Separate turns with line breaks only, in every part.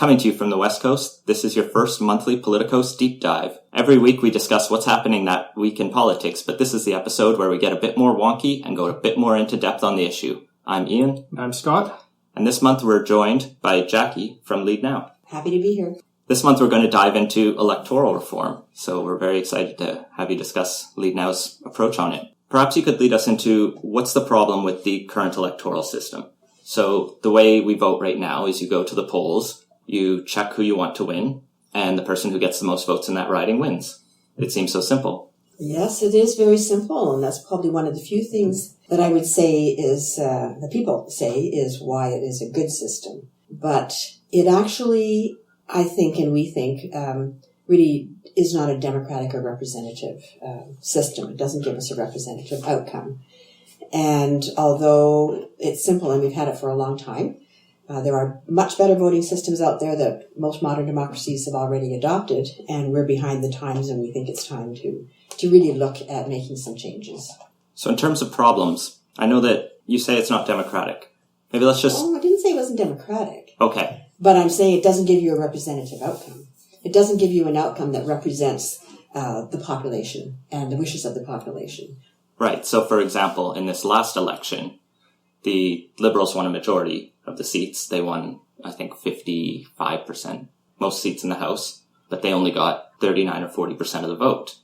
Coming to you from the West Coast, this is your first monthly Politicos Deep Dive. Every week we discuss what's happening that week in politics, but this is the episode where we get a bit more wonky and go a bit more into depth on the issue. I'm Ian.
I'm Scott.
And this month we're joined by Jackie from Leadnow.
Happy to be here.
This month we're going to dive into electoral reform, so we're very excited to have you discuss Leadnow's approach on it. Perhaps you could lead us into what's the problem with the current electoral system. So the way we vote right now is you go to the polls, you check who you want to win, and the person who gets the most votes in that riding wins. It seems so simple.
Yes, it is very simple, and that's probably one of the few things that I would say is, the people say, is why it is a good system. But it actually, I think, and we think, really is not a democratic or representative system. It doesn't give us a representative outcome. And although it's simple, and we've had it for a long time, there are much better voting systems out there that most modern democracies have already adopted, and we're behind the times, and we think it's time to really look at making some changes.
So in terms of problems, I know that you say it's not democratic. Maybe let's just...
Oh, I didn't say it wasn't democratic.
Okay.
But I'm saying it doesn't give you a representative outcome. It doesn't give you an outcome that represents the population and the wishes of the population.
Right. So, for example, in this last election, the Liberals won a majority of the seats. They won, I think, 55%, most seats in the House, but they only got 39 or 40% of the vote.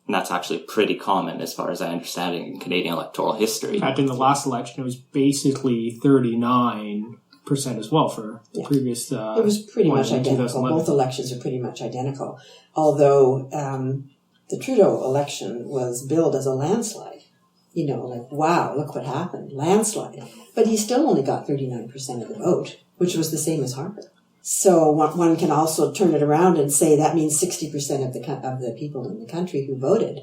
And that's actually pretty common as far as I understand it in Canadian electoral history.
In fact, in the last election, it was basically 39% as well for the previous
it was pretty much identical. Both elections are pretty much identical. Although the Trudeau election was billed as a landslide. You know, like, wow, look what happened. Landslide. But he still only got 39% of the vote, which was the same as Harper. So one can also turn it around and say that means 60% of the people in the country who voted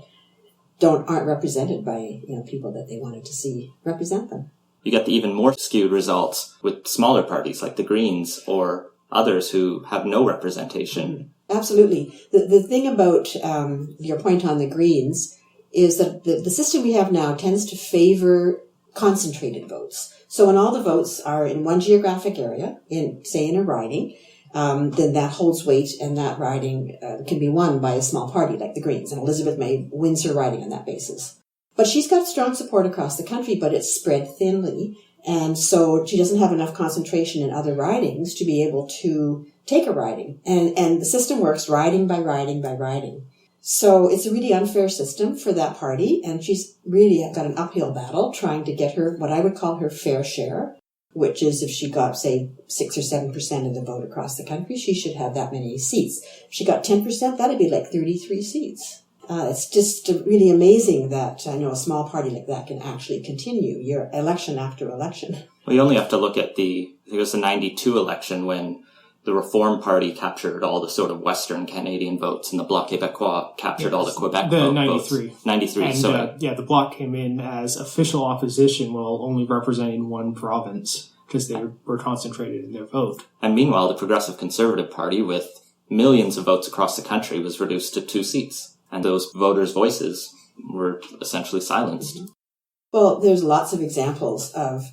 aren't represented by people that they wanted to see represent them.
You get the even more skewed results with smaller parties like the Greens or others who have no representation.
Absolutely. The thing about your point on the Greens is that the system we have now tends to favor concentrated votes. So when all the votes are in one geographic area, say in a riding, then that holds weight, and that riding can be won by a small party like the Greens. And Elizabeth May wins her riding on that basis. But she's got strong support across the country, but it's spread thinly. And so she doesn't have enough concentration in other ridings to be able to take a riding. And the system works riding by riding by riding. So it's a really unfair system for that party, and she's really got an uphill battle trying to get her, what I would call her fair share, which is if she got, say, 6 or 7% of the vote across the country, she should have that many seats. If she got 10%, that'd be like 33 seats. It's just really amazing that, a small party like that can actually continue year election after election.
Well, you only have to look at it was the 92 election when the Reform Party captured all the sort of Western Canadian votes, and the Bloc Québécois captured all the Quebec
the
votes.
93.
And,
sorry. The Bloc came in as official opposition while only representing one province because they were concentrated in their vote.
And meanwhile, the Progressive Conservative Party, with millions of votes across the country, was reduced to 2 seats. And those voters' voices were essentially silenced.
Mm-hmm. Well, there's lots of examples of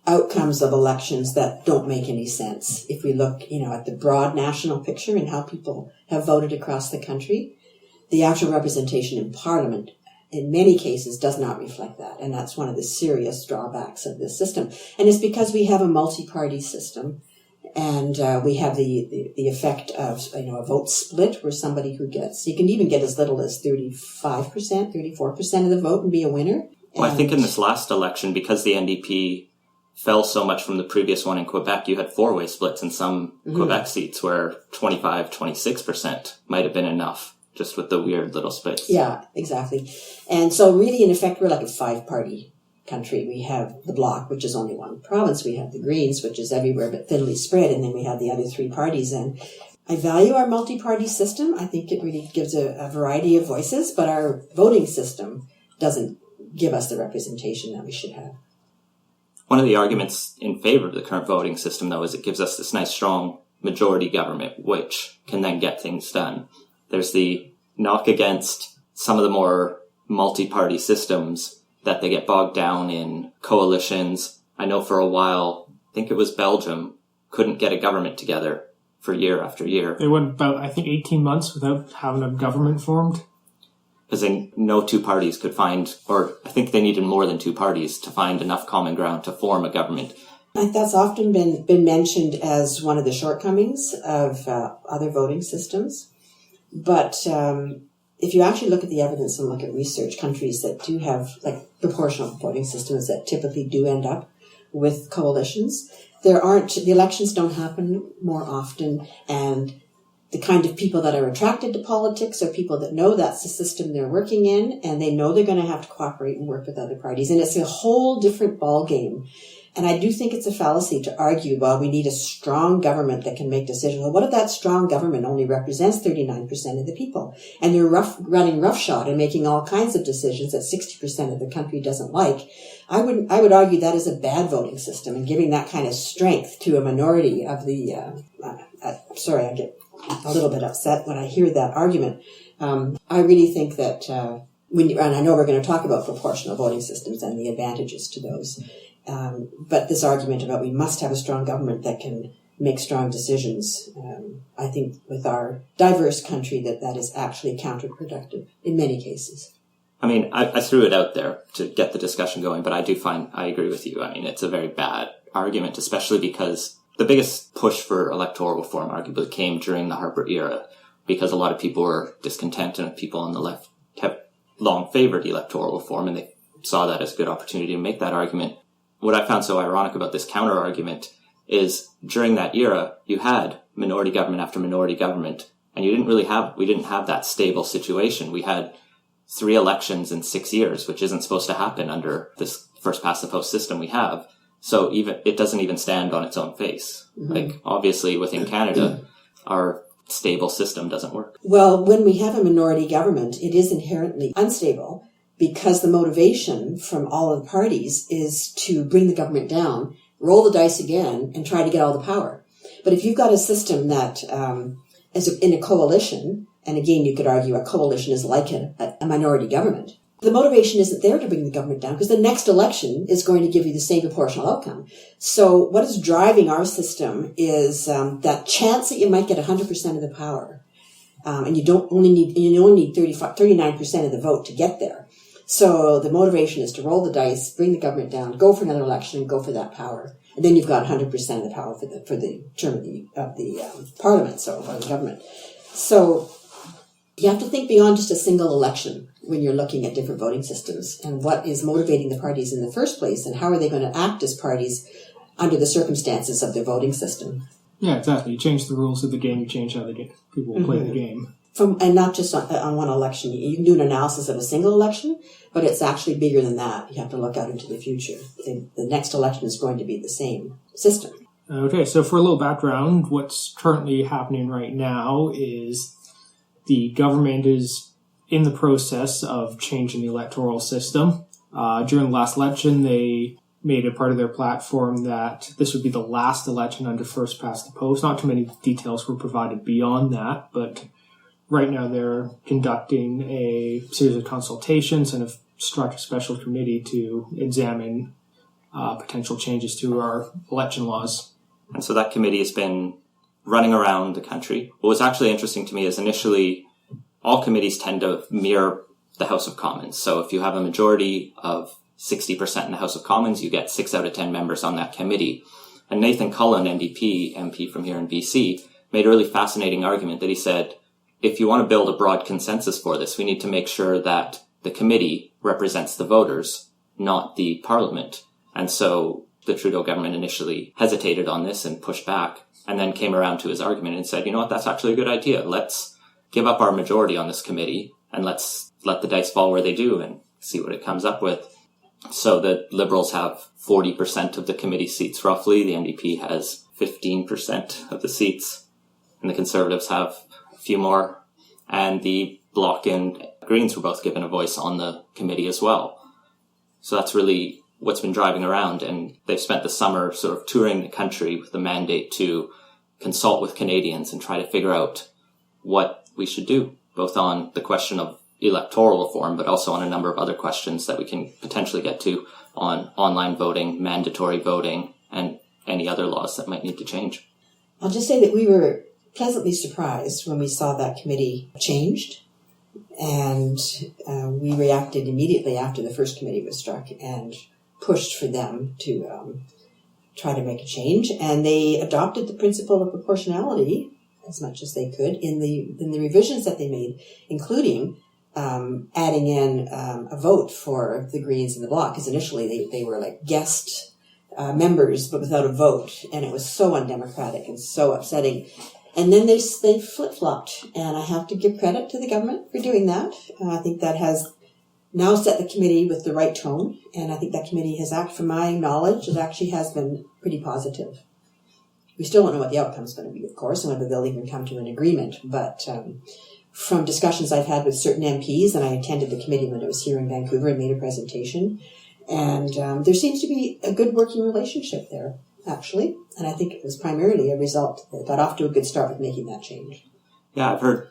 outcomes of elections that don't make any sense. If we look, at the broad national picture and how people have voted across the country, the actual representation in Parliament, in many cases, does not reflect that. And that's one of the serious drawbacks of this system. And it's because we have a multi-party system, and we have the effect of, a vote split where somebody you can even get as little as 35%, 34% of the vote and be a winner.
Well, I think in this last election, because the NDP fell so much from the previous one in Quebec, you had 4-way splits in some Quebec seats where 25, 26% might have been enough, just with the weird little splits.
Yeah, exactly. And so really, in effect, we're like a 5-party country. We have the Bloc, which is only one province. We have the Greens, which is everywhere but thinly spread. And then we have the other 3 parties. And I value our multi-party system. I think it really gives a variety of voices, but our voting system doesn't give us the representation that we should have.
One of the arguments in favor of the current voting system, though, is it gives us this nice, strong majority government, which can then get things done. There's the knock against some of the more multi-party systems that they get bogged down in coalitions. I know for a while, I think it was Belgium, couldn't get a government together for year after year.
They went about, I think, 18 months without having a government formed.
Because no two parties could find, or I think they needed more than two parties to find enough common ground to form a government.
That's often been mentioned as one of the shortcomings of other voting systems. But if you actually look at the evidence and look at research, countries that do have like proportional voting systems that typically do end up with coalitions, the elections don't happen more often, and the kind of people that are attracted to politics are people that know that's the system they're working in, and they know they're going to have to cooperate and work with other parties. And it's a whole different ballgame. And I do think it's a fallacy to argue, well, we need a strong government that can make decisions. Well, what if that strong government only represents 39% of the people? And they're running roughshod and making all kinds of decisions that 60% of the country doesn't like. I would argue that is a bad voting system, and giving that kind of strength to a minority of the, I get a little bit upset when I hear that argument. I really think that and I know we're going to talk about proportional voting systems and the advantages to those, but this argument about we must have a strong government that can make strong decisions, I think with our diverse country that is actually counterproductive in many cases.
I mean, I threw it out there to get the discussion going, but I agree with you. I mean, it's a very bad argument, especially because the biggest push for electoral reform arguably came during the Harper era, because a lot of people were discontent and people on the left have long favored electoral reform, and they saw that as a good opportunity to make that argument. What I found so ironic about this counter argument is during that era, you had minority government after minority government, and we didn't have that stable situation. We had 3 elections in 6 years, which isn't supposed to happen under this first past the post system we have. So it doesn't even stand on its own face. Mm-hmm. Like, obviously within Canada, our stable system doesn't work.
Well, when we have a minority government, it is inherently unstable because the motivation from all of the parties is to bring the government down, roll the dice again, and try to get all the power. But if you've got a system that is in a coalition, and again, you could argue a coalition is like a minority government, the motivation isn't there to bring the government down because the next election is going to give you the same proportional outcome. So what is driving our system is that chance that you might get 100% of the power, and you only need 39% of the vote to get there. So the motivation is to roll the dice, bring the government down, go for another election, and go for that power. And then you've got 100% of the power for the term of the parliament, so or the government. So you have to think beyond just a single election when you're looking at different voting systems and what is motivating the parties in the first place and how are they going to act as parties under the circumstances of their voting system.
Yeah, exactly. You change the rules of the game, you change how people will play the game.
And not just on one election. You can do an analysis of a single election, but it's actually bigger than that. You have to look out into the future. The next election is going to be the same system.
Okay, so for a little background, what's currently happening right now is the government is in the process of changing the electoral system. During the last election, they made it part of their platform that this would be the last election under first past the post. Not too many details were provided beyond that, but right now they're conducting a series of consultations and have struck a special committee to examine potential changes to our election laws.
And so that committee has been running around the country. What was actually interesting to me is initially all committees tend to mirror the House of Commons. So if you have a majority of 60% in the House of Commons, you get 6 out of 10 members on that committee. And Nathan Cullen, MP from here in BC, made a really fascinating argument that he said, if you want to build a broad consensus for this, we need to make sure that the committee represents the voters, not the parliament. And so the Trudeau government initially hesitated on this and pushed back, and then came around to his argument and said, you know what, that's actually a good idea. Let's give up our majority on this committee and let's let the dice fall where they do and see what it comes up with. So the Liberals have 40% of the committee seats roughly. The NDP has 15% of the seats, and the Conservatives have a few more. And the Bloc and Greens were both given a voice on the committee as well. So that's really what's been driving around, and they've spent the summer sort of touring the country with the mandate to consult with Canadians and try to figure out what we should do, both on the question of electoral reform, but also on a number of other questions that we can potentially get to on online voting, mandatory voting, and any other laws that might need to change.
I'll just say that we were pleasantly surprised when we saw that committee changed. And we reacted immediately after the first committee was struck and pushed for them to try to make a change. And they adopted the principle of proportionality as much as they could in the revisions that they made, including adding in a vote for the Greens and the Bloc, because initially they were like guest members but without a vote, and it was so undemocratic and so upsetting. And then they flip-flopped, and I have to give credit to the government for doing that. I think that has now set the committee with the right tone, and I think that committee has from my knowledge, it actually has been pretty positive. We still don't know what the outcome is going to be, of course, and whether they'll even come to an agreement, but from discussions I've had with certain MPs, and I attended the committee when it was here in Vancouver and made a presentation, and there seems to be a good working relationship there, actually. And I think it was primarily a result that got off to a good start with making that change.
Yeah, I've heard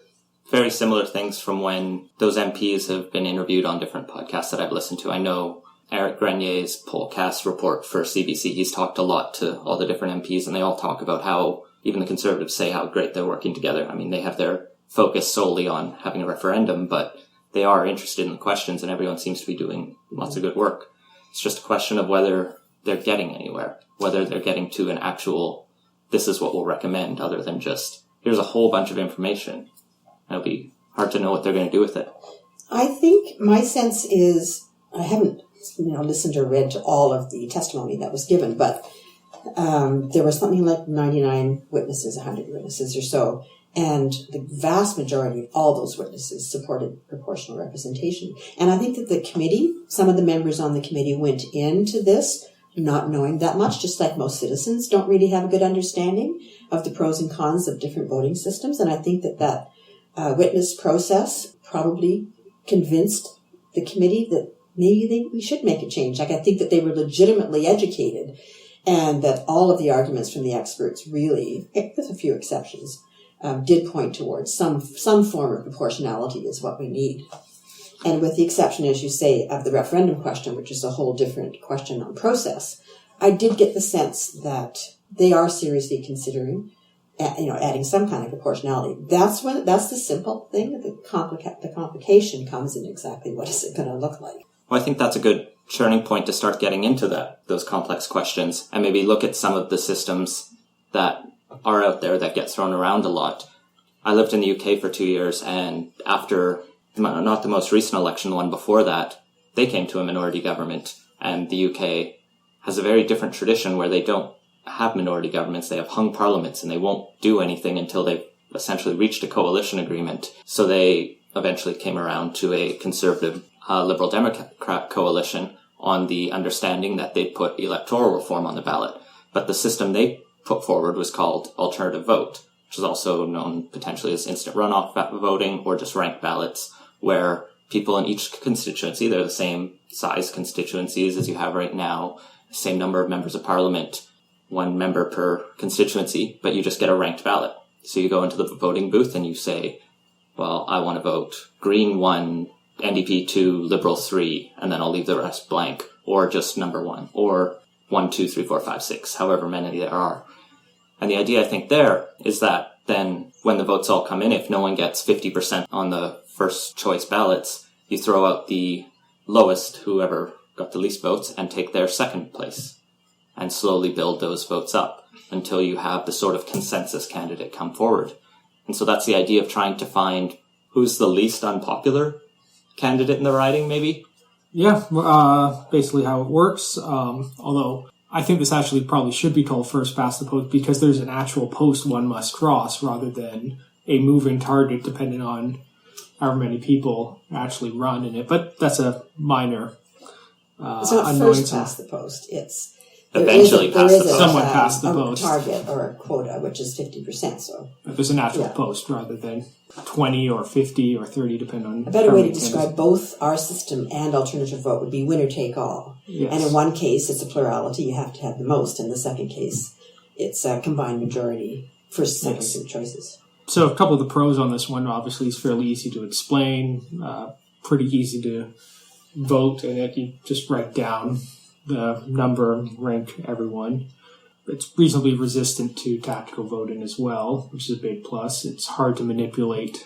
very similar things from when those MPs have been interviewed on different podcasts that I've listened to. I know Eric Grenier's Pollcast report for CBC, he's talked a lot to all the different MPs, and they all talk about how, even the Conservatives say how great they're working together. I mean, they have their focus solely on having a referendum, but they are interested in the questions, and everyone seems to be doing lots of good work. It's just a question of whether they're getting anywhere, whether they're getting to an actual, this is what we'll recommend, other than just, here's a whole bunch of information. It'll be hard to know what they're going to do with it.
I think my sense is, I haven't listened or read to all of the testimony that was given, but there was something like 99 witnesses, 100 witnesses or so, and the vast majority of all those witnesses supported proportional representation. And I think that the committee, some of the members on the committee went into this not knowing that much, just like most citizens don't really have a good understanding of the pros and cons of different voting systems. And I think that witness process probably convinced the committee that maybe we should make a change. Like, I think that they were legitimately educated, and that all of the arguments from the experts really, with a few exceptions, did point towards some form of proportionality is what we need. And with the exception, as you say, of the referendum question, which is a whole different question on process, I did get the sense that they are seriously considering, adding some kind of proportionality. That's the simple thing. The complication comes in exactly what is it going to look like.
Well, I think that's a good turning point to start getting into those complex questions, and maybe look at some of the systems that are out there that get thrown around a lot. I lived in the UK for 2 years, and after, not the most recent election, the one before that, they came to a minority government, and the UK has a very different tradition where they don't have minority governments. They have hung parliaments, and they won't do anything until they've essentially reached a coalition agreement. So they eventually came around to a conservative Liberal Democrat coalition on the understanding that they'd put electoral reform on the ballot. But the system they put forward was called alternative vote, which is also known potentially as instant runoff voting or just ranked ballots, where people in each constituency, they're the same size constituencies as you have right now, same number of members of parliament, one member per constituency, but you just get a ranked ballot. So you go into the voting booth and you say, well, I want to vote Green 1, NDP 2, Liberal 3, and then I'll leave the rest blank, or just number 1, or 1, 2, 3, 4, 5, 6, however many there are. And the idea, I think, there is that then when the votes all come in, if no one gets 50% on the first choice ballots, you throw out the lowest, whoever got the least votes, and take their second place, and slowly build those votes up until you have the sort of consensus candidate come forward. And so that's the idea of trying to find who's the least unpopular candidate in the riding, maybe?
Yeah, basically how it works. Although I think this actually probably should be called first past the post, because there's an actual post one must cross rather than a moving target depending on however many people actually run in it. But that's a minor
it's not
annoyance.
First past the post. It's
eventually past the post.
Someone past the post.
A target or a quota, which is 50%. So
there's an actual post rather than 20 or 50 or 30, depending on...
A better way to describe both our system and alternative vote would be winner take all.
Yes.
And in one case, it's a plurality. You have to have the most. In the second case, it's a combined majority. First, second, third choices.
So a couple of the pros on this one, obviously, is fairly easy to explain, pretty easy to vote, and you just write down the number, rank everyone. it's reasonably resistant to tactical voting as well, which is a big plus. It's hard to manipulate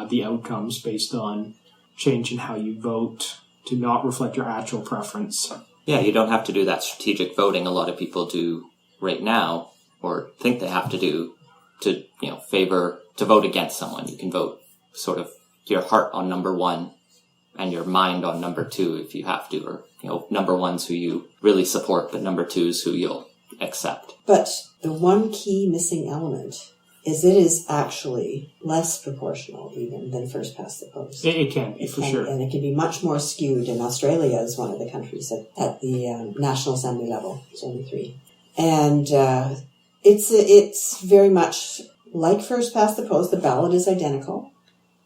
the outcomes based on change in how you vote to not reflect your actual preference.
Yeah, you don't have to do that strategic voting a lot of people do right now, or think they have to do to, favor, to vote against someone. You can vote sort of your heart on number one and your mind on number two if you have to, or, number one's who you really support, but number two's who you'll accept.
But the one key missing element is it is actually less proportional even than first past the post.
It can be, for sure.
And it can be much more skewed. And Australia is one of the countries at the National Assembly level. It's only 3. And it's very much like first past the post. The ballot is identical.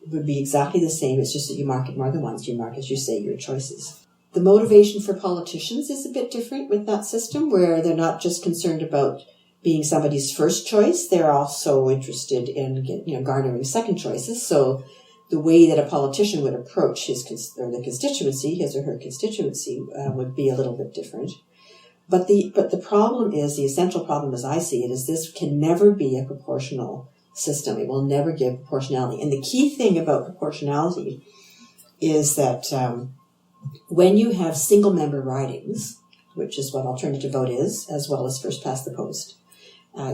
It would be exactly the same. It's just that you mark it more than once. You mark, as you say, your choices. The motivation for politicians is a bit different with that system, where they're not just concerned about being somebody's first choice. They're also interested in garnering second choices. So the way that a politician would approach his or her constituency would be a little bit different. But the problem is, the essential problem as I see it, is this can never be a proportional system. It will never give proportionality. And the key thing about proportionality is that when you have single member ridings, which is what alternative vote is, as well as first past the post,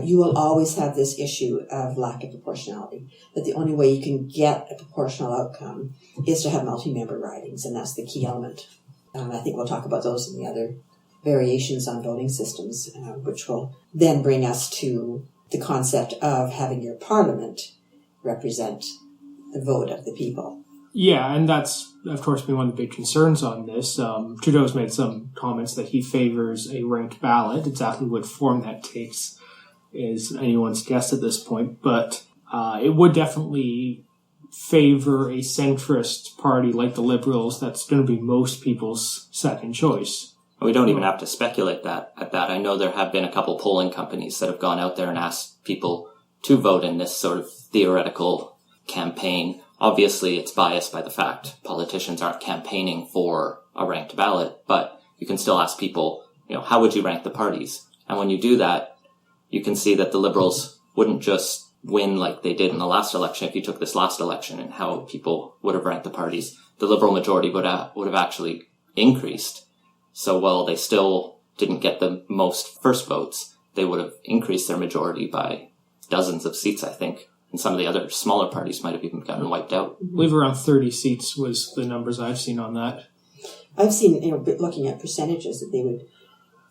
you will always have this issue of lack of proportionality. That the only way you can get a proportional outcome is to have multi-member ridings, and that's the key element. I think we'll talk about those in the other variations on voting systems, which will then bring us to the concept of having your parliament represent the vote of the people.
Yeah, and that's, of course, been one of the big concerns on this. Trudeau's made some comments that he favors a ranked ballot. Exactly what form that takes is anyone's guess at this point, but it would definitely favor a centrist party like the Liberals. That's going to be most people's second choice.
We don't even have to speculate at that. I know there have been a couple polling companies that have gone out there and asked people to vote in this sort of theoretical campaign. Obviously, it's biased by the fact politicians aren't campaigning for a ranked ballot, but you can still ask people, how would you rank the parties? And when you do that, you can see that the Liberals wouldn't just win like they did in the last election. If you took this last election and how people would have ranked the parties, the Liberal majority would have actually increased. So while they still didn't get the most first votes, they would have increased their majority by dozens of seats, I think. And some of the other smaller parties might have even gotten wiped out.
I believe around 30 seats was the numbers I've seen on that.
I've seen, looking at percentages, that they would,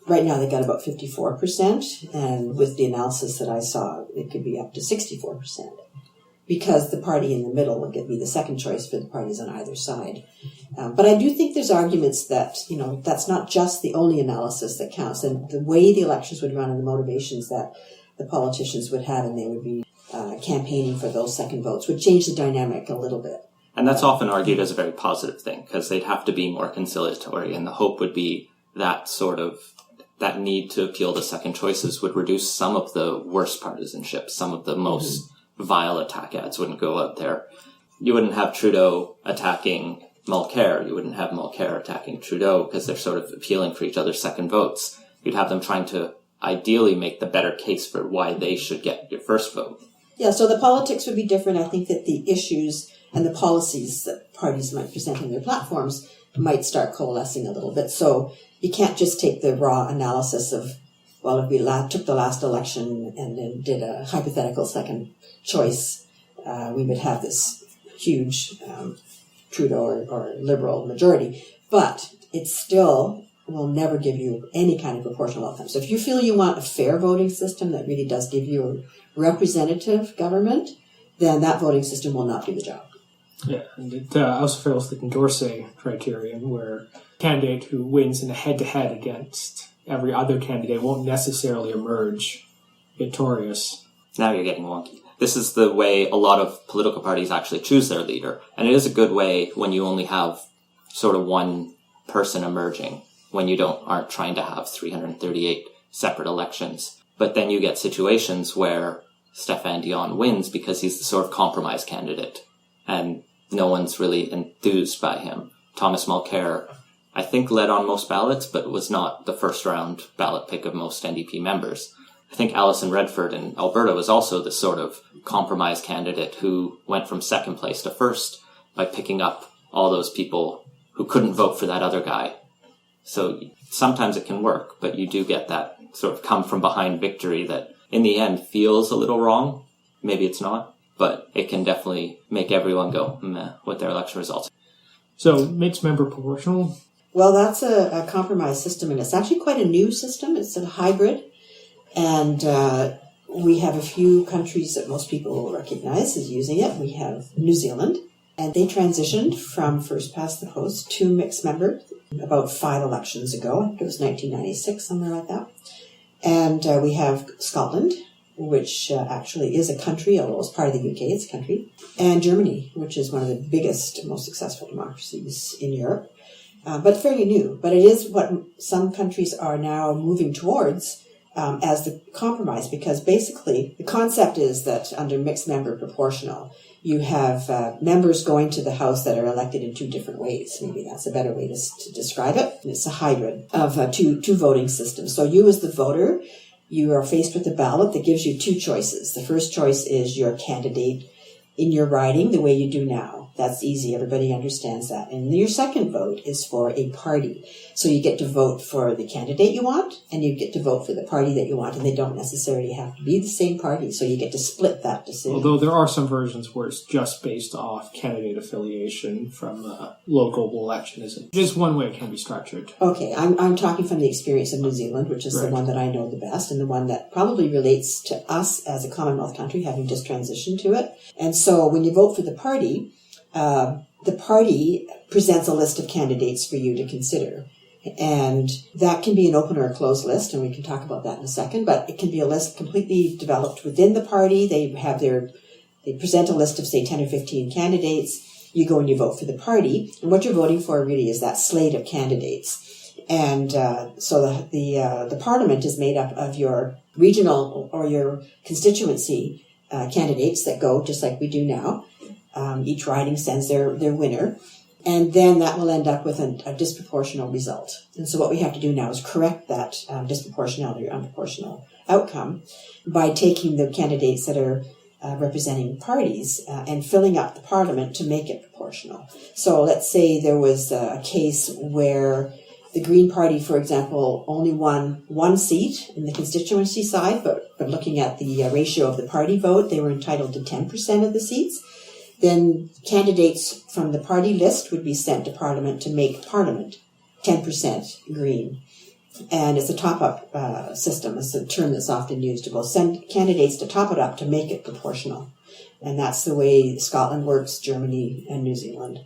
right now they got about 54%, and with the analysis that I saw, it could be up to 64%. Because the party in the middle would be the second choice for the parties on either side. But I do think there's arguments that, that's not just the only analysis that counts. And the way the elections would run and the motivations that the politicians would have, and they would be campaigning for those second votes, would change the dynamic a little bit.
And that's often argued as a very positive thing, because they'd have to be more conciliatory. And the hope would be that that need to appeal to second choices would reduce some of the worst partisanship, some of the most vile attack ads wouldn't go out there. You wouldn't have Trudeau attacking Mulcair. You wouldn't have Mulcair attacking Trudeau because they're sort of appealing for each other's second votes. You'd have them trying to ideally make the better case for why they should get your first vote.
Yeah, so the politics would be different. I think that the issues and the policies that parties might present in their platforms might start coalescing a little bit. So you can't just take the raw analysis of, well, if we took the last election and then did a hypothetical second choice, we would have this huge Trudeau or Liberal majority. But it still will never give you any kind of proportional outcome. So if you feel you want a fair voting system that really does give you a representative government, then that voting system will not do the job.
Yeah, and it also fails the Condorcet criterion, where a candidate who wins in a head-to-head against every other candidate won't necessarily emerge victorious.
Now you're getting wonky. This is the way a lot of political parties actually choose their leader. And it is a good way when you only have sort of one person emerging, when you aren't trying to have 338 separate elections. But then you get situations where Stéphane Dion wins because he's the sort of compromise candidate, and no one's really enthused by him. Thomas Mulcair, I think, led on most ballots, but was not the first round ballot pick of most NDP members. I think Alison Redford in Alberta was also the sort of compromise candidate who went from second place to first by picking up all those people who couldn't vote for that other guy. So sometimes it can work, but you do get that sort of come from behind victory that in the end feels a little wrong. Maybe it's not, but it can definitely make everyone go, meh, with their election results.
So mixed member proportional?
Well, that's a compromise system, and it's actually quite a new system. It's a hybrid, and we have a few countries that most people will recognize as using it. We have New Zealand, and they transitioned from first past the post to mixed member about 5 elections ago. I think it was 1996, somewhere like that. And we have Scotland, which actually is a country, although it's part of the UK, it's a country. And Germany, which is one of the biggest, most successful democracies in Europe. But fairly new. But it is what some countries are now moving towards as the compromise, because basically the concept is that under mixed member proportional, you have members going to the House that are elected in 2 different ways. Maybe that's a better way to describe it. And it's a hybrid of two voting systems. So you as the voter, you are faced with a ballot that gives you 2 choices. The first choice is your candidate in your riding the way you do now. That's easy. Everybody understands that. And your second vote is for a party. So you get to vote for the candidate you want, and you get to vote for the party that you want, and they don't necessarily have to be the same party. So you get to split that decision.
Although there are some versions where it's just based off candidate affiliation from the local election. Isn't just one way it can be structured.
Okay, I'm talking from the experience of New Zealand, which is
Right.
the one that I know the best, and the one that probably relates to us as a Commonwealth country, having just transitioned to it. And so when you vote for the party presents a list of candidates for you to consider. And that can be an open or a closed list, and we can talk about that in a second, but it can be a list completely developed within the party. They present a list of, say, 10 or 15 candidates. You go and you vote for the party, and what you're voting for really is that slate of candidates. And so the parliament is made up of your regional or your constituency candidates that go just like we do now. Each riding sends their winner, and then that will end up with a disproportional result. And so what we have to do now is correct that disproportionality or unproportional outcome by taking the candidates that are representing parties and filling up the parliament to make it proportional. So let's say there was a case where the Green Party, for example, only won 1 seat in the constituency side, but looking at the ratio of the party vote, they were entitled to 10% of the seats. Then candidates from the party list would be sent to Parliament to make Parliament 10% Green. And it's a top-up system. It's a term that's often used to both send candidates to top it up to make it proportional. And that's the way Scotland works, Germany, and New Zealand.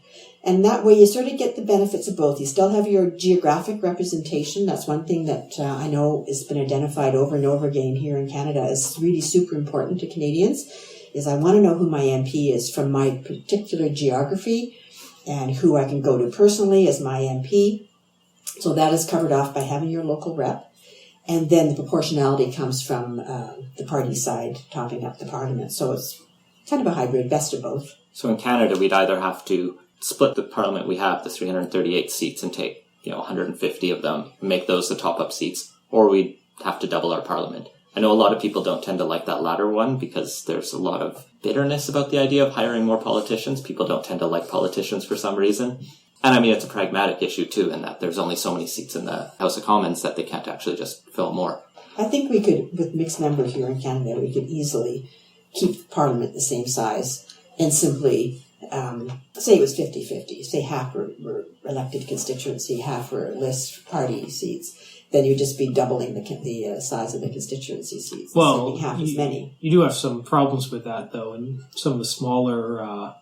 And that way you sort of get the benefits of both. You still have your geographic representation. That's one thing that I know has been identified over and over again here in Canada is really super important to Canadians, is I want to know who my MP is from my particular geography and who I can go to personally as my MP. So that is covered off by having your local rep. And then the proportionality comes from the party side topping up the parliament. So it's kind of a hybrid, best of both.
So in Canada, we'd either have to split the parliament we have, the 338 seats, and take 150 of them, and make those the top-up seats, or we'd have to double our parliament. I know a lot of people don't tend to like that latter one because there's a lot of bitterness about the idea of hiring more politicians. People don't tend to like politicians for some reason. And I mean, it's a pragmatic issue too, in that there's only so many seats in the House of Commons that they can't actually just fill more.
I think we could, with mixed members here in Canada, we could easily keep Parliament the same size and simply say it was 50-50. Say half were elected constituency, half were list party seats. Then you'd just be doubling the size of the constituency seats, sending half as many.
You do have some problems with that, though, and some of the smaller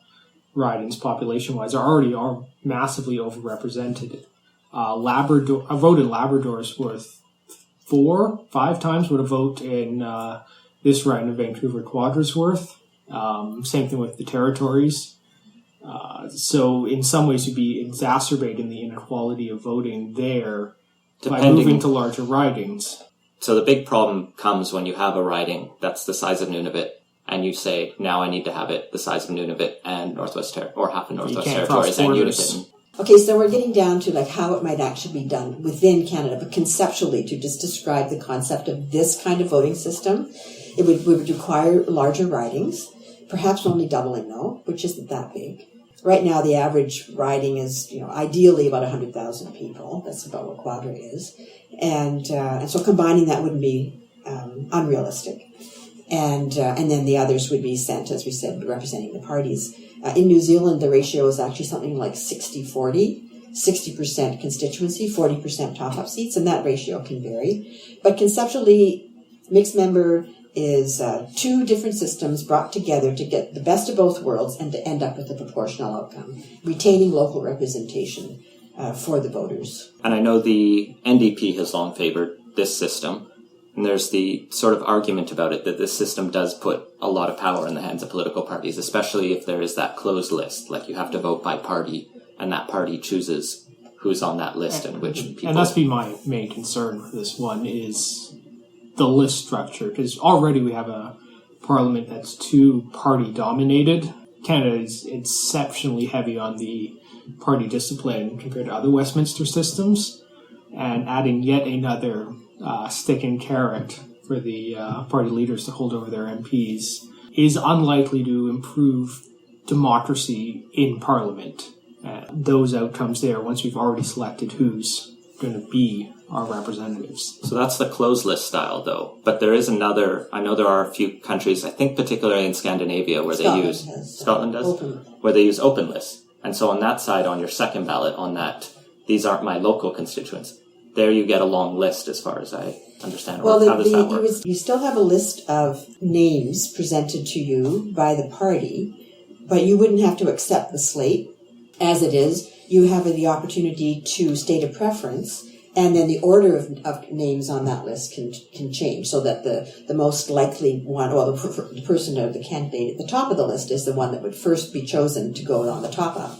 ridings, population-wise, are massively overrepresented. Labrador, a vote in Labrador is worth 4-5 times what a vote in this riding of Vancouver Quadra's worth. Same thing with the territories. So in some ways, you'd be exacerbating the inequality of voting there by moving to larger ridings.
So the big problem comes when you have a riding that's the size of Nunavut, and you say, now I need to have it the size of Nunavut and half of Northwest Territories and Unitatin.
Okay, so we're getting down to like how it might actually be done within Canada, but conceptually, to just describe the concept of this kind of voting system, we would require larger ridings, perhaps only doubling though, which isn't that big. Right now, the average riding is, ideally about 100,000 people. That's about what Quadra is. And so combining that wouldn't be unrealistic. And then the others would be sent, as we said, representing the parties. In New Zealand, the ratio is actually something like 60-40, 60% constituency, 40% top-up seats, and that ratio can vary. But conceptually, mixed member is two different systems brought together to get the best of both worlds and to end up with a proportional outcome, retaining local representation for the voters.
And I know the NDP has long favored this system. And there's the sort of argument about it that this system does put a lot of power in the hands of political parties, especially if there is that closed list. Like you have to vote by party, and that party chooses who's on that list and which people.
And that's been my main concern with this one is the list structure, because already we have a parliament that's too party dominated. Canada is exceptionally heavy on the party discipline compared to other Westminster systems, and adding yet another stick and carrot for the party leaders to hold over their MPs is unlikely to improve democracy in Parliament. Those outcomes there, once we've already selected who's going to be our representatives.
So that's the closed list style, though. But there is another, I know there are a few countries, I think particularly in Scandinavia, where Scotland does? Where they use open lists. And so on that side, on your second ballot, on that, these aren't my local constituents. There you get a long list, as far as I understand.
Well,
how does that work?
You still have a list of names presented to you by the party, but you wouldn't have to accept the slate as it is. You have the opportunity to state a preference, and then the order of names on that list can change, so that the most likely one, or the person or the candidate at the top of the list is the one that would first be chosen to go on the top up.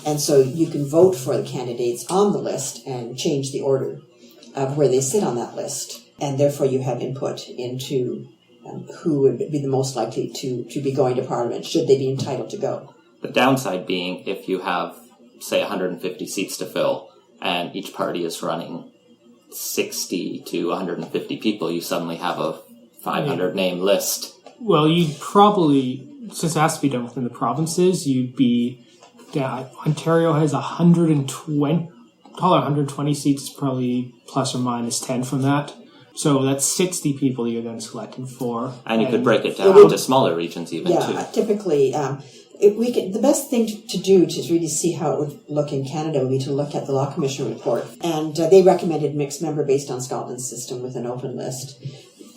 And so you can vote for the candidates on the list and change the order of where they sit on that list. And therefore you have input into who would be the most likely to be going to Parliament, should they be entitled to go.
The downside being, if you have, say, 150 seats to fill, and each party is running 60 to 150 people, you suddenly have a 500 name list.
Well, you'd probably, since it has to be done within the provinces, you'd be... Yeah, Ontario has 120 seats, probably plus or minus 10 from that. So that's 60 people you're then selected for.
And you could break it down into smaller regions even, too.
Yeah, typically, the best thing to do to really see how it would look in Canada would be to look at the Law Commission report. And they recommended mixed member based on Scotland's system with an open list.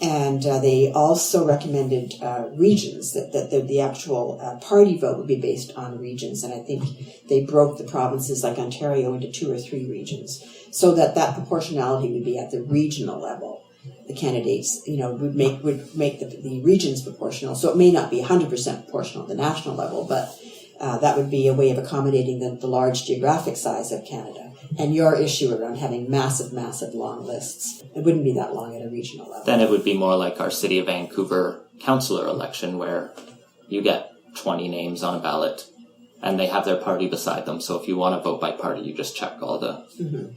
And they also recommended regions, that the actual party vote would be based on regions. And I think they broke the provinces like Ontario into 2 or 3 regions, so that proportionality would be at the regional level. The candidates, would make the regions proportional. So it may not be 100% proportional at the national level, but that would be a way of accommodating the large geographic size of Canada. And your issue around having massive long lists, it wouldn't be that long at a regional level.
Then it would be more like our City of Vancouver councillor election, where you get 20 names on a ballot, and they have their party beside them. So if you want to vote by party, you just check all the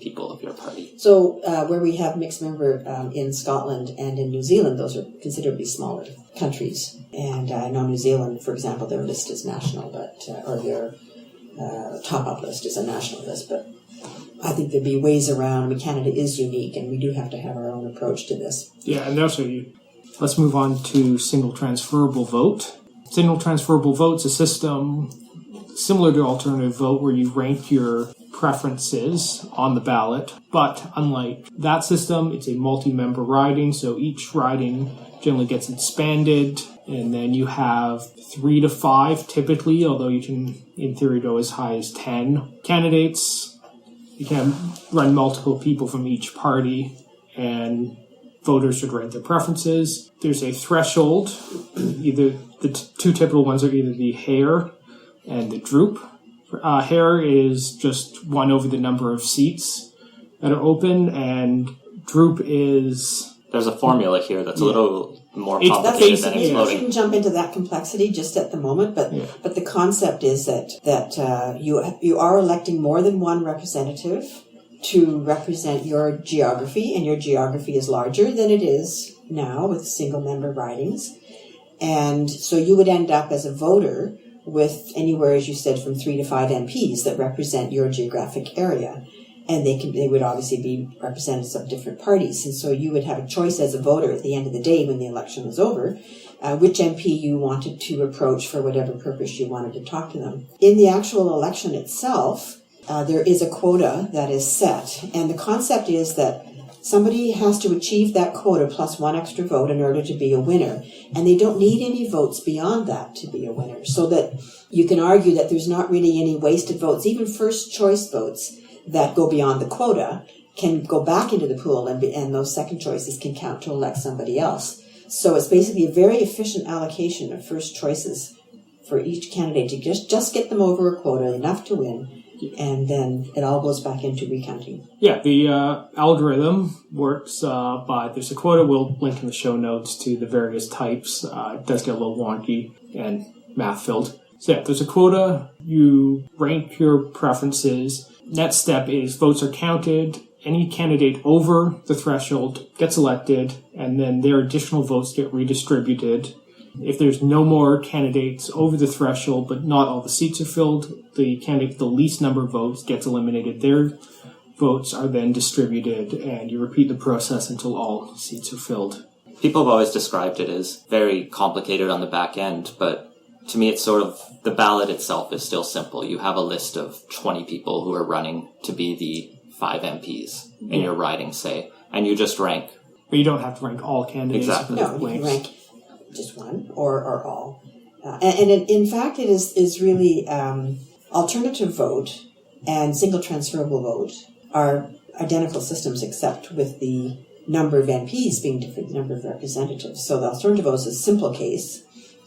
people of your party.
So where we have mixed member in Scotland and in New Zealand, those are considerably smaller countries. And I know New Zealand, for example, their list is national, or their top-up list is a national list, but I think there'd be ways around. Canada is unique, and we do have to have our own approach to this.
Yeah, and also, let's move on to single transferable vote. Single transferable vote's a system similar to alternative vote, where you rank your preferences on the ballot, but unlike that system, it's a multi-member riding, so each riding generally gets expanded, and then you have 3 to 5 typically, although you can, in theory, go as high as 10 candidates. You can run multiple people from each party, and voters should rank their preferences. There's a threshold. Either the two typical ones are either the hair and the droop. Hair is just 1 over the number of seats that are open, and droop is...
there's a formula here that's a little more
It's
complicated than
We
exploding.
shouldn't jump into that complexity just at the moment, but the concept is that you are electing more than one representative to represent your geography, and your geography is larger than it is now with single-member ridings. And so you would end up as a voter with anywhere, as you said, from 3 to 5 MPs that represent your geographic area. And they would obviously be representatives of different parties. And so you would have a choice as a voter at the end of the day when the election was over, which MP you wanted to approach for whatever purpose you wanted to talk to them. In the actual election itself, there is a quota that is set. And the concept is that somebody has to achieve that quota plus one extra vote in order to be a winner. And they don't need any votes beyond that to be a winner. So that you can argue that there's not really any wasted votes. Even first choice votes that go beyond the quota can go back into the pool, and those second choices can count to elect somebody else. So it's basically a very efficient allocation of first choices for each candidate to just get them over a quota, enough to win. And then it all goes back into recounting.
Yeah, the algorithm works by, there's a quota, we'll link in the show notes to the various types. It does get a little wonky and math-filled. So yeah, there's a quota, you rank your preferences. Next step is votes are counted. Any candidate over the threshold gets elected, and then their additional votes get redistributed. If there's no more candidates over the threshold, but not all the seats are filled, the candidate with the least number of votes gets eliminated. Their votes are then distributed, and you repeat the process until all seats are filled.
People have always described it as very complicated on the back end, but to me it's sort of, the ballot itself is still simple. You have a list of 20 people who are running to be the 5 MPs in your riding, say, and you just rank.
But you don't have to rank all candidates.
Exactly.
No, you can rank just one or all. And in fact, it is really alternative vote and single transferable vote are identical systems, except with the number of MPs being different, the number of representatives. So the alternative vote is a simple case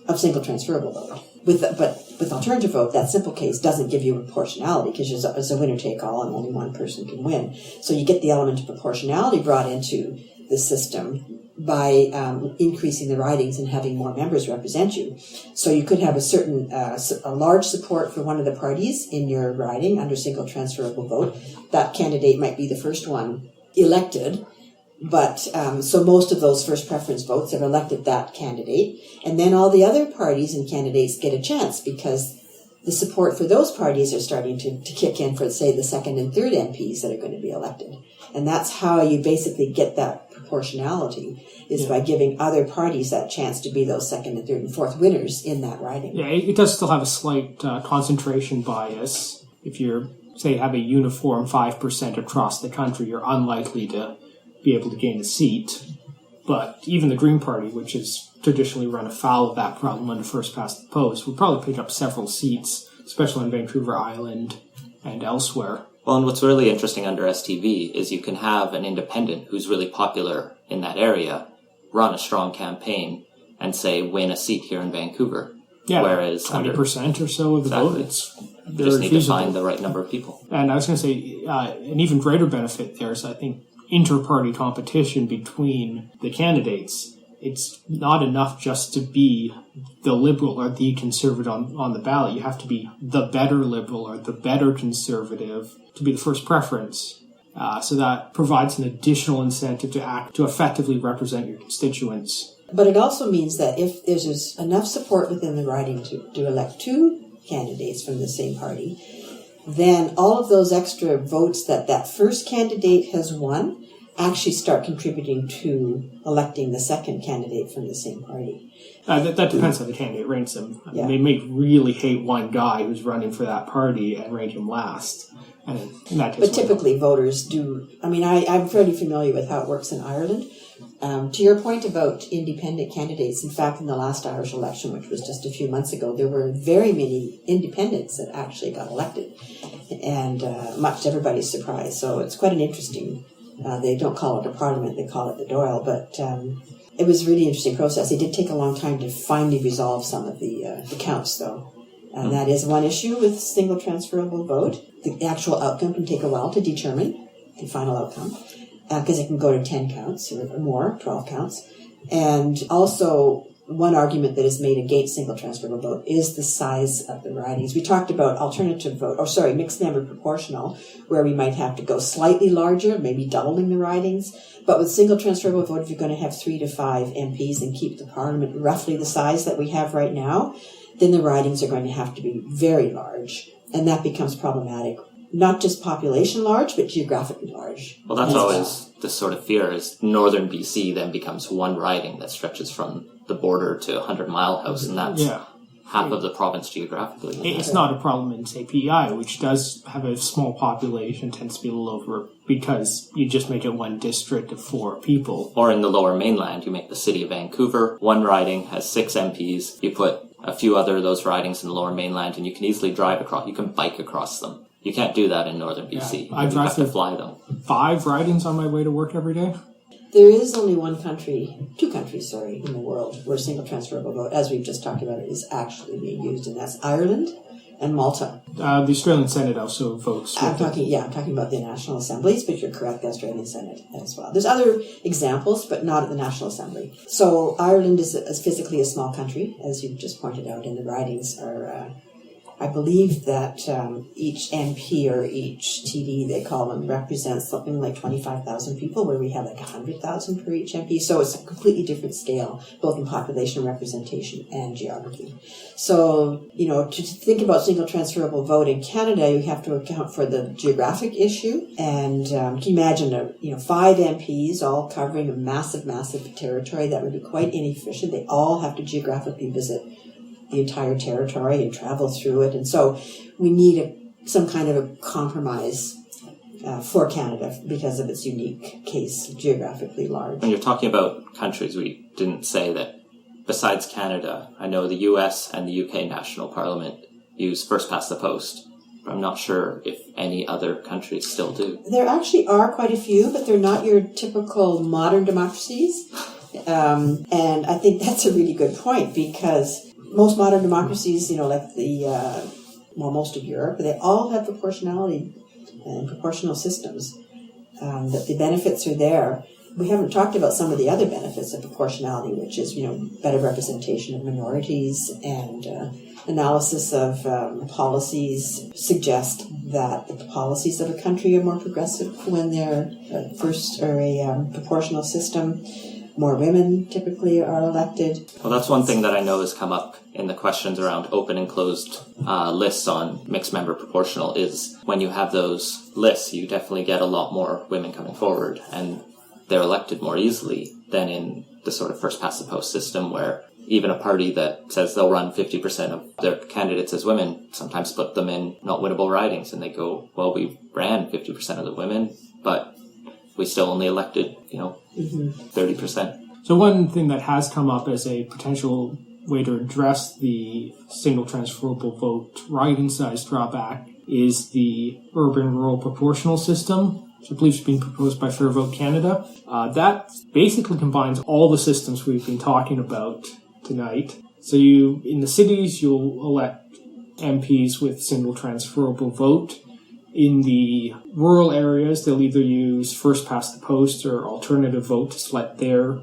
of single transferable vote. But with alternative vote, that simple case doesn't give you proportionality because it's a winner-take-all and only one person can win. So you get the element of proportionality brought into the system by increasing the ridings and having more members represent you. So you could have a large support for one of the parties in your riding under single transferable vote. That candidate might be the first one elected, but so most of those first preference votes have elected that candidate, and then all the other parties and candidates get a chance because the support for those parties are starting to kick in for, say, the second and third MPs that are going to be elected. And that's how you basically get that proportionality, is by giving other parties that chance to be those second and third and fourth winners in that riding.
Yeah, it does still have a slight concentration bias. If you're, say, have a uniform 5% across the country, you're unlikely to be able to gain a seat. But even the Green Party, which has traditionally run afoul of that problem under first past the post, will probably pick up several seats, especially on Vancouver Island and elsewhere.
Well, and what's really interesting under STV is you can have an independent who's really popular in that area run a strong campaign and, say, win a seat here in Vancouver.
Yeah,
whereas
20% or so of the vote, it's very
just need to
feasible.
find the right number of people.
And I was going to say, an even greater benefit there is, I think, inter-party competition between the candidates. It's not enough just to be the Liberal or the Conservative on the ballot. You have to be the better Liberal or the better Conservative to be the first preference. So that provides an additional incentive to effectively represent your constituents.
But it also means that if there's enough support within the riding to elect 2 candidates from the same party, then all of those extra votes that first candidate has won actually start contributing to electing the second candidate from the same party.
That depends how the candidate ranks them. I mean, they may really hate one guy who's running for that party and rank him last. And
but typically voters do. I mean, I'm fairly familiar with how it works in Ireland. To your point about independent candidates, in fact, in the last Irish election, which was just a few months ago, there were very many independents that actually got elected, and much to everybody's surprise. So it's quite an interesting, they don't call it a parliament, they call it the Dáil, but it was a really interesting process. It did take a long time to finally resolve some of the counts, though. And that is one issue with single transferable vote. The actual outcome can take a while to determine, the final outcome. because it can go to 10 counts or more, 12 counts. And also, one argument that is made against single transferable vote is the size of the ridings. We talked about mixed member proportional, where we might have to go slightly larger, maybe doubling the ridings. But with single transferable vote, if you're going to have 3 to 5 MPs and keep the parliament roughly the size that we have right now, then the ridings are going to have to be very large. And that becomes problematic. Not just population large, but geographically large.
Well, that's always the sort of fear is northern BC then becomes one riding that stretches from the border to 100 Mile House, and that's half of the province geographically.
It's not a problem in, say, PEI, which does have a small population, tends to be a little over, because you just make it one district of 4 people.
Or in the lower mainland, you make the city of Vancouver, one riding has 6 MPs, you put a few other of those ridings in the lower mainland, and you can easily drive across, you can bike across them. You can't do that in northern BC.
I
you
drive
have to fly them.
5 ridings on my way to work every day.
There is only two countries, in the world where single transferable vote, as we've just talked about, is actually being used, and that's Ireland and Malta.
The Australian Senate also votes.
I'm talking about the National Assemblies, but you're correct, the Australian Senate as well. There's other examples, but not at the National Assembly. So Ireland is physically a small country, as you've just pointed out, and the ridings are... I believe that each MP or each TD, they call them, represents something like 25,000 people, where we have like 100,000 per each MP. So it's a completely different scale, both in population representation and geography. So, to think about single transferable vote in Canada, you have to account for the geographic issue. And can you imagine, 5 MPs all covering a massive, massive territory? That would be quite inefficient. They all have to geographically visit the entire territory and travel through it. And so we need some kind of a compromise for Canada because of its unique case, geographically large.
When you're talking about countries, we didn't say that besides Canada, I know the US and the UK National Parliament use first past the post. But I'm not sure if any other countries still do.
There actually are quite a few, but they're not your typical modern democracies. And I think that's a really good point, because most modern democracies, like most of Europe, they all have proportionality and proportional systems. That the benefits are there. We haven't talked about some of the other benefits of proportionality, which is, better representation of minorities, and analysis of policies suggest that the policies of a country are more progressive when they're a proportional system. More women typically are elected.
Well, that's one thing that I know has come up in the questions around open and closed lists on mixed member proportional is when you have those lists, you definitely get a lot more women coming forward, and they're elected more easily than in the sort of first past the post system, where even a party that says they'll run 50% of their candidates as women sometimes split them in not winnable ridings, and they go, well, we ran 50% of the women, but we still only elected, 30%.
So one thing that has come up as a potential way to address the single transferable vote riding size drawback is the urban-rural proportional system, which I believe is being proposed by Fair Vote Canada. That basically combines all the systems we've been talking about tonight. So in the cities, you'll elect MPs with single transferable vote. In the rural areas, they'll either use first past the post or alternative vote to select their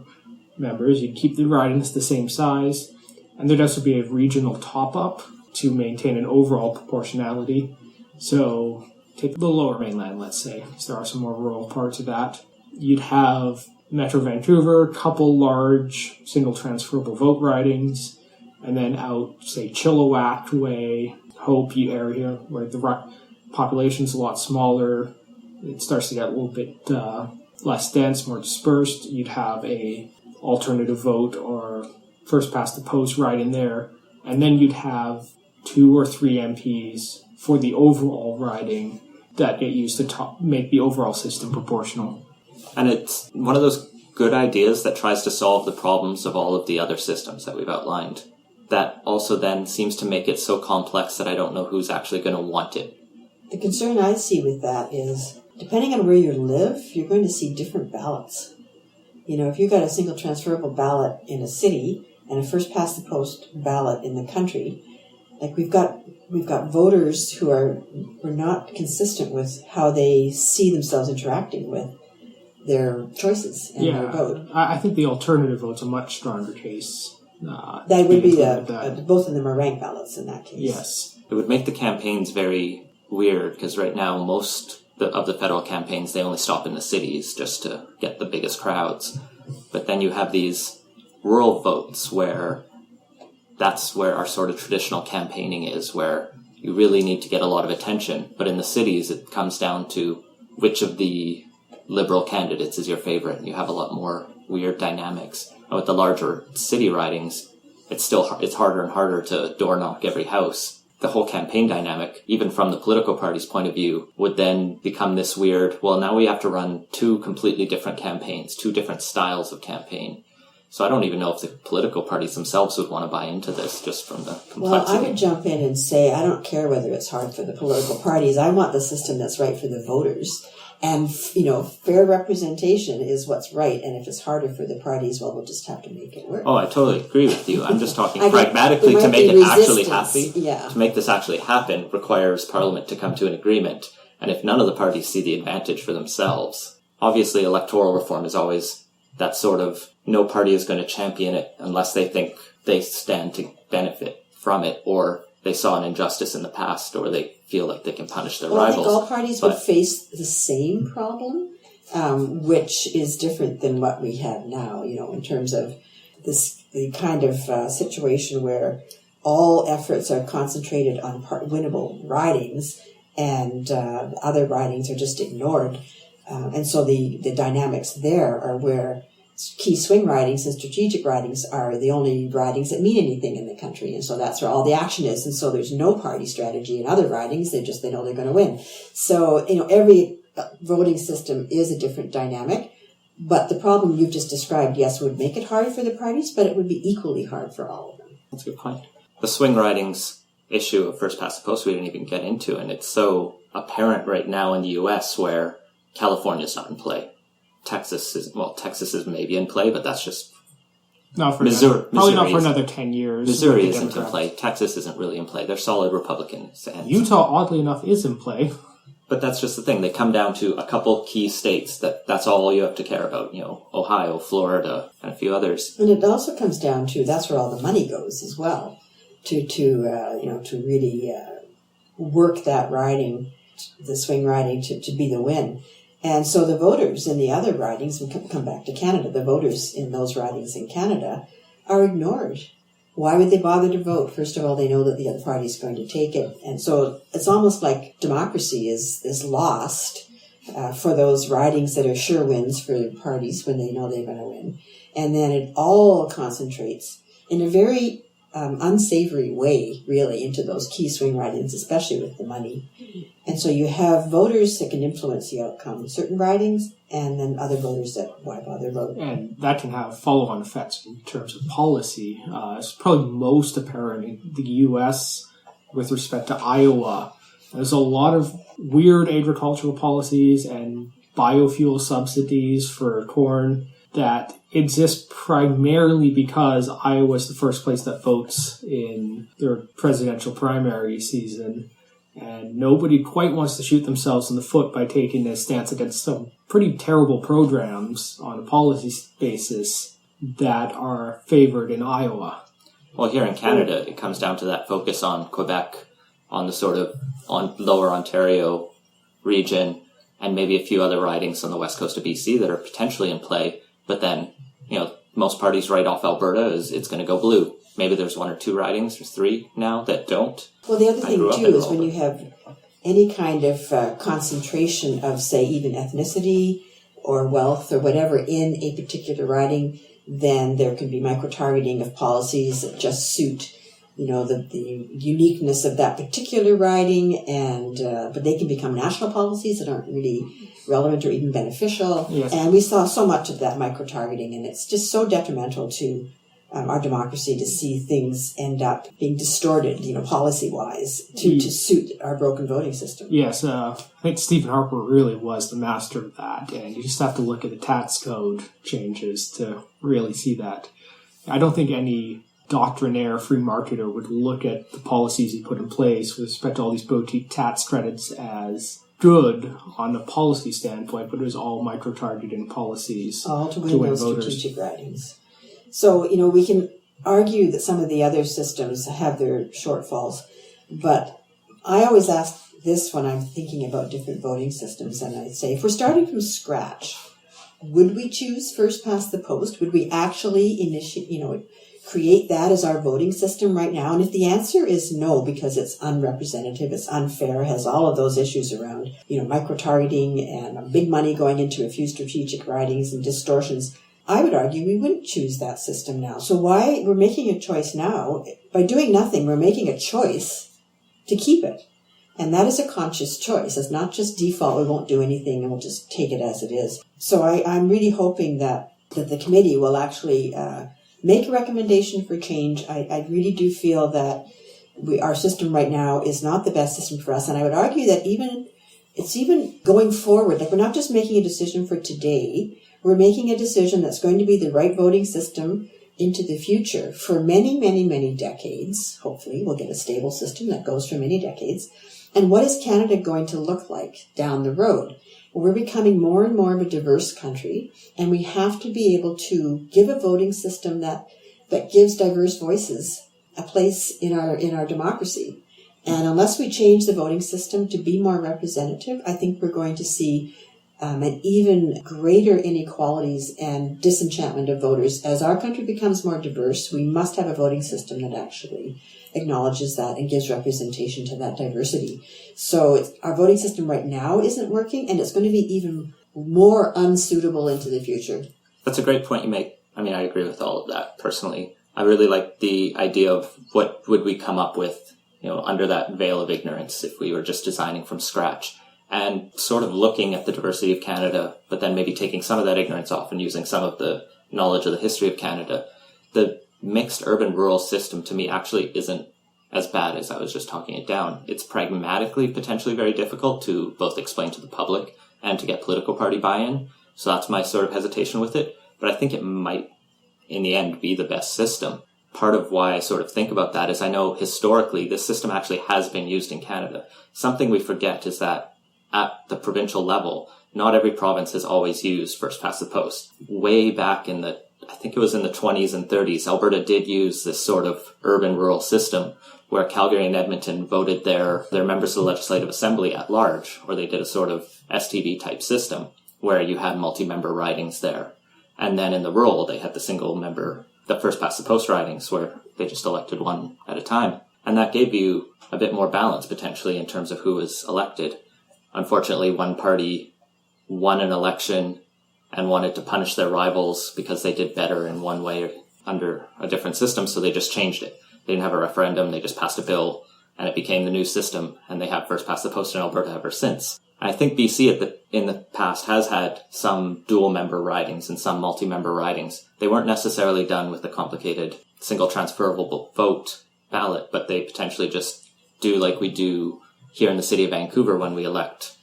members. You'd keep the ridings the same size. And there'd also be a regional top-up to maintain an overall proportionality. So take the lower mainland, let's say, because there are some more rural parts of that. You'd have Metro Vancouver, couple large single transferable vote ridings, and then out, say, Chilliwack Way, Hope area, where the population's a lot smaller. It starts to get a little bit less dense, more dispersed. You'd have a alternative vote or first past the post right in there. And then you'd have 2 or 3 MPs for the overall riding that get used to make the overall system proportional.
And it's one of those good ideas that tries to solve the problems of all of the other systems that we've outlined. That also then seems to make it so complex that I don't know who's actually going to want it.
The concern I see with that is, depending on where you live, you're going to see different ballots. If you've got a single transferable ballot in a city and a first past the post ballot in the country, like we've got voters who are not consistent with how they see themselves interacting with their choices and their vote.
I think the alternative vote's a much stronger case.
That would be both of them are ranked ballots in that case.
Yes.
It would make the campaigns very weird because right now most of the federal campaigns, they only stop in the cities just to get the biggest crowds. But then you have these rural votes where that's where our sort of traditional campaigning is, where you really need to get a lot of attention. But in the cities, it comes down to which of the liberal candidates is your favorite. You have a lot more weird dynamics. And with the larger city ridings, it's harder and harder to door knock every house. The whole campaign dynamic, even from the political party's point of view, would then become this weird, well, now we have to run two completely different campaigns, two different styles of campaign. So I don't even know if the political parties themselves would want to buy into this just from the complexity.
Well, I would jump in and say, I don't care whether it's hard for the political parties. I want the system that's right for the voters. And, fair representation is what's right. And if it's harder for the parties, well, we'll just have to make it work.
Oh, I totally agree with you. I'm just talking pragmatically to make it actually happy.
Yeah.
To make this actually happen requires Parliament to come to an agreement. And if none of the parties see the advantage for themselves, obviously electoral reform is always that sort of no party is going to champion it unless they think they stand to benefit from it, or they saw an injustice in the past, or they feel like they can punish their rivals.
I think all parties would face the same problem, which is different than what we have now, in terms of the kind of situation where all efforts are concentrated on winnable ridings and other ridings are just ignored. And so the dynamics there are where key swing ridings and strategic ridings are the only ridings that mean anything in the country. And so that's where all the action is. And so there's no party strategy in other ridings. They know they're going to win. So, every voting system is a different dynamic. But the problem you've just described, yes, would make it hard for the parties, but it would be equally hard for all of them.
That's a good point. The swing ridings issue of first past the post we didn't even get into, and it's so apparent right now in the U.S. where California's not in play. Texas is maybe in play, but that's just Missouri.
Probably not for another 10 years.
Missouri isn't in play. Texas isn't really in play. They're solid Republicans. And
Utah, oddly enough, is in play.
But that's just the thing. They come down to a couple key states that's all you have to care about. Ohio, Florida, and a few others.
And it also comes down to that's where all the money goes as well. To really work that riding, the swing riding, to be the win. And so the voters in the other ridings, we come back to Canada, the voters in those ridings in Canada are ignored. Why would they bother to vote? First of all, they know that the other party is going to take it. And so it's almost like democracy is lost for those ridings that are sure wins for the parties when they know they're going to win. And then it all concentrates in a very unsavory way, really, into those key swing ridings, especially with the money. And so you have voters that can influence the outcome of certain ridings, and then other voters that why bother vote.
And that can have follow-on effects in terms of policy. It's probably most apparent in the U.S. with respect to Iowa. There's a lot of weird agricultural policies and biofuel subsidies for corn that exist primarily because Iowa is the first place that votes in their presidential primary season. And nobody quite wants to shoot themselves in the foot by taking a stance against some pretty terrible programs on a policy basis that are favored in Iowa.
Well, here in Canada, it comes down to that focus on Quebec, on the sort of on lower Ontario region, and maybe a few other ridings on the west coast of BC that are potentially in play. But then, most parties write off Alberta as it's going to go blue. Maybe there's one or two ridings, there's three now that don't.
Well, the other thing, too, is when you have any kind of concentration of, say, even ethnicity or wealth or whatever in a particular riding, then there can be micro-targeting of policies that just suit, the uniqueness of that particular riding, and but they can become national policies that aren't really relevant or even beneficial.
Yes.
And we saw so much of that micro-targeting, and it's just so detrimental to our democracy to see things end up being distorted, policy-wise, to suit our broken voting system.
Yes, I think Stephen Harper really was the master of that, and you just have to look at the tax code changes to really see that. I don't think any doctrinaire free marketer would look at the policies he put in place with respect to all these boutique tax credits as good on a policy standpoint, but it was all micro-targeting policies
all to win those
voters.
strategic ridings. So, we can argue that some of the other systems have their shortfalls, but I always ask this when I'm thinking about different voting systems, and I say, if we're starting from scratch, would we choose first past the post? Would we actually create that as our voting system right now? And if the answer is no, because it's unrepresentative, it's unfair, has all of those issues around, micro-targeting and big money going into a few strategic ridings and distortions, I would argue we wouldn't choose that system now. So why we're making a choice now? By doing nothing, we're making a choice to keep it. And that is a conscious choice. It's not just default, we won't do anything and we'll just take it as it is. So I'm really hoping that the committee will actually make a recommendation for change. I really do feel that our system right now is not the best system for us. And I would argue that it's even going forward, like we're not just making a decision for today, we're making a decision that's going to be the right voting system into the future for many, many, many decades. Hopefully we'll get a stable system that goes for many decades. And what is Canada going to look like down the road? We're becoming more and more of a diverse country, and we have to be able to give a voting system that gives diverse voices a place in our democracy. And unless we change the voting system to be more representative, I think we're going to see an even greater inequalities and disenchantment of voters. As our country becomes more diverse, we must have a voting system that actually acknowledges that and gives representation to that diversity. So our voting system right now isn't working, and it's going to be even more unsuitable into the future.
That's a great point you make. I mean, I agree with all of that personally. I really like the idea of what would we come up with, under that veil of ignorance if we were just designing from scratch, and sort of looking at the diversity of Canada, but then maybe taking some of that ignorance off and using some of the knowledge of the history of Canada. The mixed urban-rural system to me actually isn't as bad as I was just talking it down. It's pragmatically potentially very difficult to both explain to the public and to get political party buy-in. So that's my sort of hesitation with it. But I think it might, in the end, be the best system. Part of why I sort of think about that is I know historically this system actually has been used in Canada. Something we forget is that at the provincial level, not every province has always used first past the post. Way back in I think it was in the 20s and 30s, Alberta did use this sort of urban-rural system where Calgary and Edmonton voted their members of the Legislative Assembly at large, or they did a sort of STB-type system where you had multi-member ridings there. And then in the rural, they had the first-past-the-post ridings where they just elected one at a time. And that gave you a bit more balance, potentially, in terms of who was elected. Unfortunately, one party won an election and wanted to punish their rivals because they did better in one way under a different system, so they just changed it. They didn't have a referendum, they just passed a bill, and it became the new system, and they have first past the post in Alberta ever since. I think BC in the past has had some dual-member ridings and some multi-member ridings. They weren't necessarily done with the complicated single transferable vote ballot, but they potentially just do like we do here in the city of Vancouver when we elect,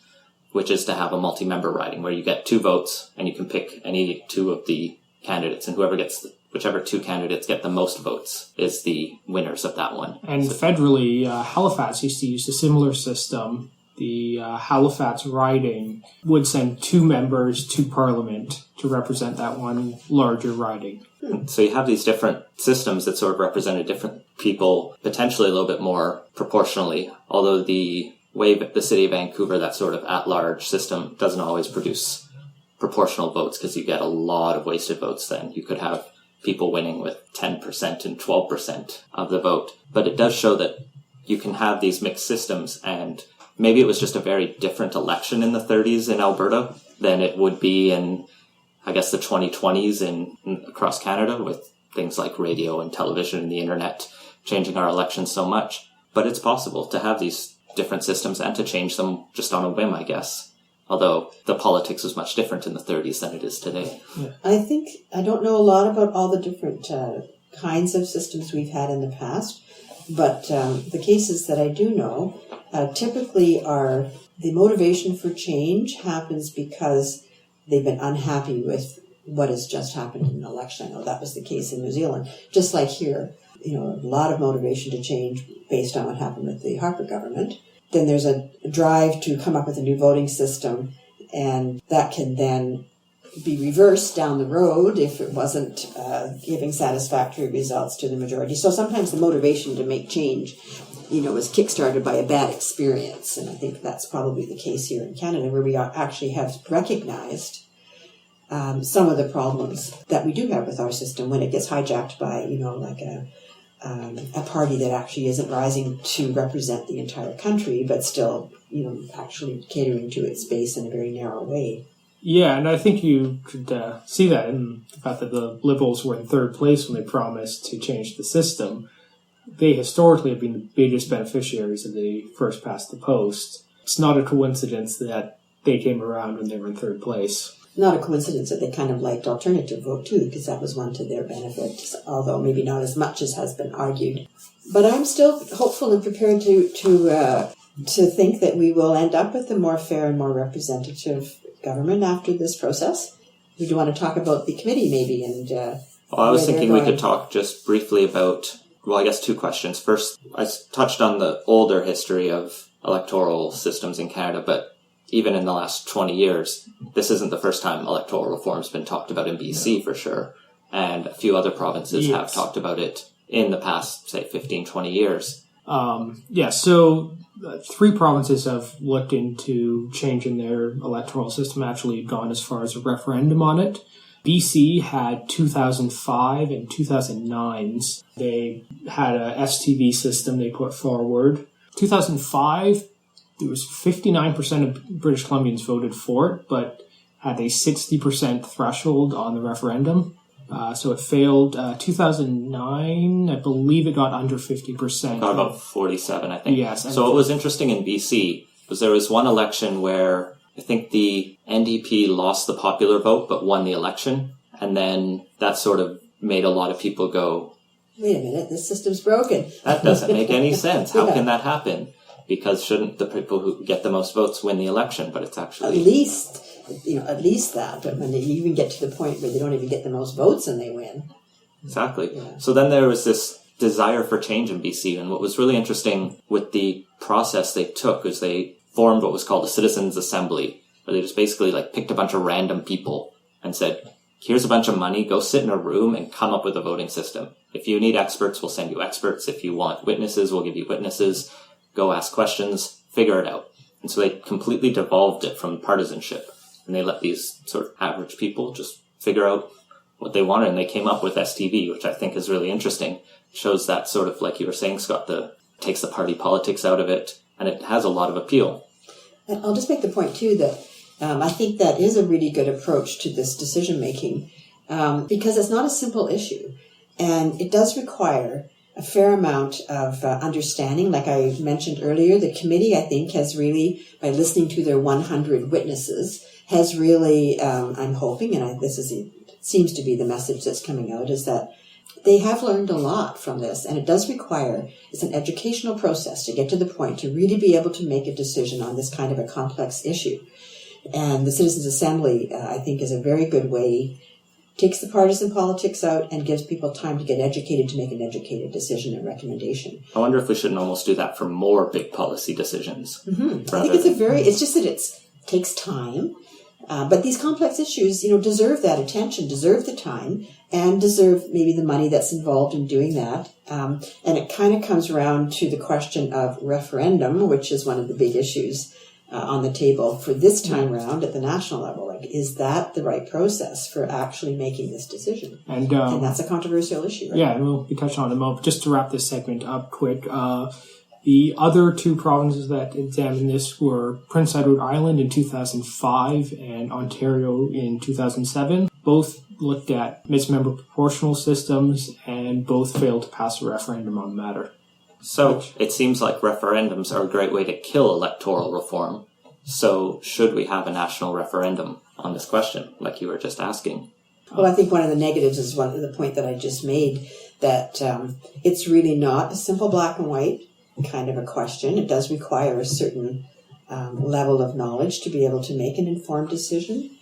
which is to have a multi-member riding where you get 2 votes and you can pick any 2 of the candidates, and whichever 2 candidates get the most votes is the winners of that one.
And federally, Halifax used to use a similar system. The Halifax riding would send 2 members to Parliament to represent that one larger riding.
So you have these different systems that sort of represented different people, potentially a little bit more proportionally, although the way the city of Vancouver, that sort of at-large system, doesn't always produce proportional votes because you get a lot of wasted votes then. You could have people winning with 10% and 12% of the vote. But it does show that you can have these mixed systems, and maybe it was just a very different election in the 30s in Alberta than it would be in, I guess, the 2020s across Canada with things like radio and television and the internet changing our elections so much. But it's possible to have these different systems and to change them just on a whim, I guess. Although the politics was much different in the 30s than it is today.
Yeah. I don't know a lot about all the different kinds of systems we've had in the past, but the cases that I do know typically are the motivation for change happens because they've been unhappy with what has just happened in an election. I know that was the case in New Zealand. Just like here, a lot of motivation to change based on what happened with the Harper government. then there's a drive to come up with a new voting system, and that can then be reversed down the road if it wasn't giving satisfactory results to the majority. So sometimes the motivation to make change, was kickstarted by a bad experience. And I think that's probably the case here in Canada, where we actually have recognized some of the problems that we do have with our system when it gets hijacked by, like a party that actually isn't rising to represent the entire country, but still, actually catering to its base in a very narrow way.
Yeah, and I think you could see that in the fact that the Liberals were in third place when they promised to change the system. They historically have been the biggest beneficiaries of the first past the post. It's not a coincidence that they came around when they were in third place.
Not a coincidence that they kind of liked alternative vote too, because that was one to their benefit, although maybe not as much as has been argued. But I'm still hopeful and prepared to think that we will end up with a more fair and more representative government after this process. We do want to talk about the committee maybe, and
I was thinking we could talk just briefly about, I guess 2 questions. First, I touched on the older history of electoral systems in Canada, but even in the last 20 years, this isn't the first time electoral reform's been talked about in BC for sure, and a few other provinces have talked about it in the past, say, 15, 20 years.
So 3 provinces have looked into changing their electoral system, actually gone as far as a referendum on it. BC had 2005 and 2009's. They had a STV system they put forward. 2005, there was 59% of British Columbians voted for it, but had a 60% threshold on the referendum. So it failed. 2009, I believe it got under 50%.
Got about 47, I think.
Yes.
So what was interesting in BC was there was one election where I think the NDP lost the popular vote but won the election. And then that sort of made a lot of people go,
wait a minute, this system's broken.
That doesn't make any sense. How can that happen? Because shouldn't the people who get the most votes win the election? But it's actually...
At least that. But when they even get to the point where they don't even get the most votes and they win.
Exactly.
Yeah.
So then there was this desire for change in BC. And what was really interesting with the process they took was they formed what was called a Citizens' Assembly, where they just basically picked a bunch of random people and said, here's a bunch of money, go sit in a room and come up with a voting system. If you need experts, we'll send you experts. If you want witnesses, we'll give you witnesses. Go ask questions, figure it out. And so they completely devolved it from partisanship. And they let these sort of average people just figure out what they wanted. And they came up with STV, which I think is really interesting. It shows that sort of, like you were saying, Scott, takes the party politics out of it. And it has a lot of appeal.
And I'll just make the point, too, that I think that is a really good approach to this decision-making because it's not a simple issue. And it does require a fair amount of understanding. Like I mentioned earlier, the committee, I think, has really, by listening to their 100 witnesses, has really, I'm hoping, and seems to be the message that's coming out, is that they have learned a lot from this. And it does require, it's an educational process to get to the point to really be able to make a decision on this kind of a complex issue. And the Citizens' Assembly, I think, is a very good way, takes the partisan politics out and gives people time to get educated to make an educated decision and recommendation.
I wonder if we shouldn't almost do that for more big policy decisions.
Mm-hmm. I think it's just that it takes time. But these complex issues, deserve that attention, deserve the time, and deserve maybe the money that's involved in doing that. And it kind of comes around to the question of referendum, which is one of the big issues on the table for this time round at the national level. Is that the right process for actually making this decision? And that's a controversial issue, right?
Yeah, and we'll be touching on it in a moment. Just to wrap this segment up quick, the other 2 provinces that examined this were Prince Edward Island in 2005 and Ontario in 2007. Both looked at mismember proportional systems and both failed to pass a referendum on the matter.
So it seems like referendums are a great way to kill electoral reform. So should we have a national referendum on this question, like you were just asking?
Well, I think one of the negatives is one of the point that I just made, that it's really not a simple black and white kind of a question. It does require a certain level of knowledge to be able to make an informed decision.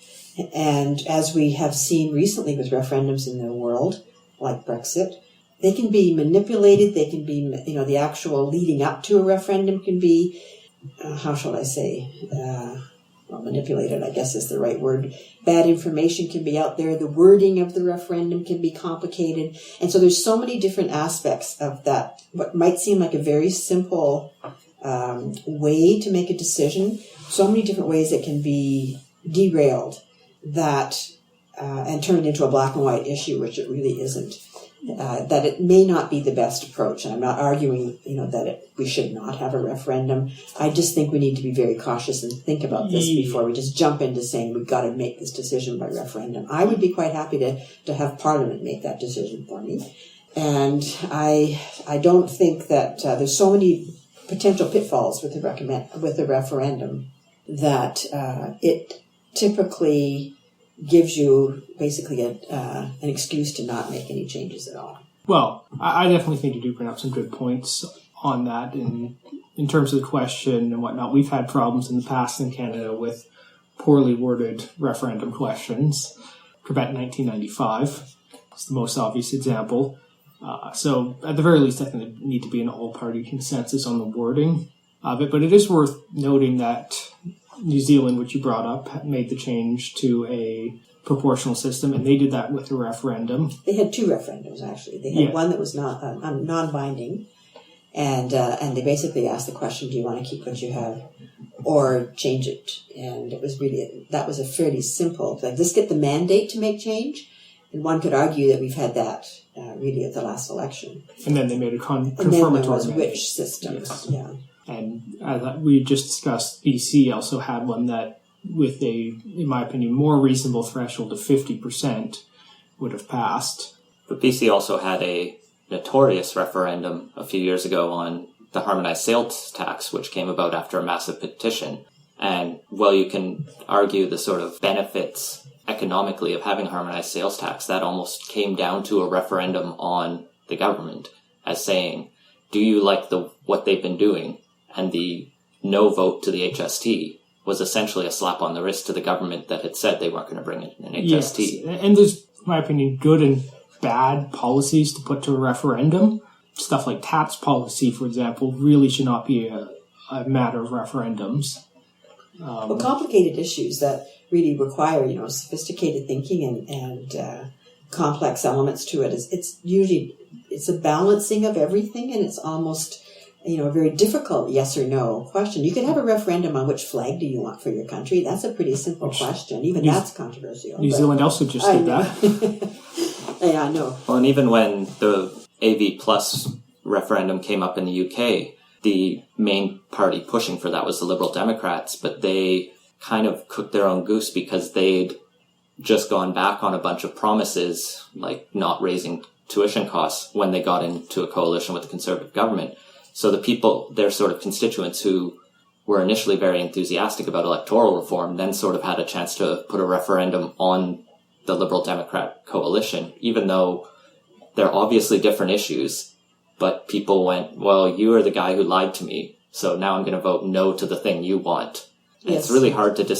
And as we have seen recently with referendums in the world, like Brexit, they can be manipulated. They can be, the actual leading up to a referendum can be how shall I say, manipulated, I guess is the right word. Bad information can be out there. The wording of the referendum can be complicated. And so there's so many different aspects of that, what might seem like a very simple way to make a decision, so many different ways it can be derailed that and turned into a black and white issue, which it really isn't. That it may not be the best approach. And I'm not arguing, that we should not have a referendum. I just think we need to be very cautious and think about this before we just jump into saying we've got to make this decision by referendum. I would be quite happy to have Parliament make that decision for me. And I don't think that there's so many potential pitfalls with the referendum that it typically gives you basically an excuse to not make any changes at all.
Well, I definitely think you do bring up some good points on that in terms of the question and whatnot. We've had problems in the past in Canada with poorly worded referendum questions. Quebec 1995 is the most obvious example. So at the very least, I think there need to be an all-party consensus on the wording of it. But it is worth noting that New Zealand, which you brought up, made the change to a proportional system, and they did that with a referendum.
They had two referendums, actually. They had one that was not non-binding, and they basically asked the question, do you want to keep what you have or change it? And it was that was a fairly simple, let's get the mandate to make change. And one could argue that we've had that really at the last election.
And then they made a confirmatory
and then there was which system, yeah.
And as we just discussed, BC also had one that, with a, in my opinion, more reasonable threshold of 50% would have passed.
But BC also had a notorious referendum a few years ago on the harmonized sales tax, which came about after a massive petition. And while you can argue the sort of benefits economically of having a harmonized sales tax, that almost came down to a referendum on the government as saying, do you like what they've been doing? And the no vote to the HST was essentially a slap on the wrist to the government that had said they weren't going to bring in an HST.
Yes. And there's, in my opinion, good and bad policies to put to a referendum. Stuff like tax policy, for example, really should not be a matter of referendums.
Well, complicated issues that really require, sophisticated thinking and complex elements to it. It's a balancing of everything, and it's almost a very difficult yes or no question. You could have a referendum on which flag do you want for your country. That's a pretty simple question. Even that's controversial.
New Zealand also just did that.
Yeah, I know.
Well, and even when the AV Plus referendum came up in the UK, the main party pushing for that was the Liberal Democrats, but they kind of cooked their own goose because they'd just gone back on a bunch of promises, like not raising tuition costs, when they got into a coalition with the Conservative government. So the people, their sort of constituents who were initially very enthusiastic about electoral reform, then sort of had a chance to put a referendum on the Liberal Democrat coalition, even though they're obviously different issues. But people went, well, you are the guy who lied to me, so now I'm going to vote no to the thing you want. And yes. It's really hard to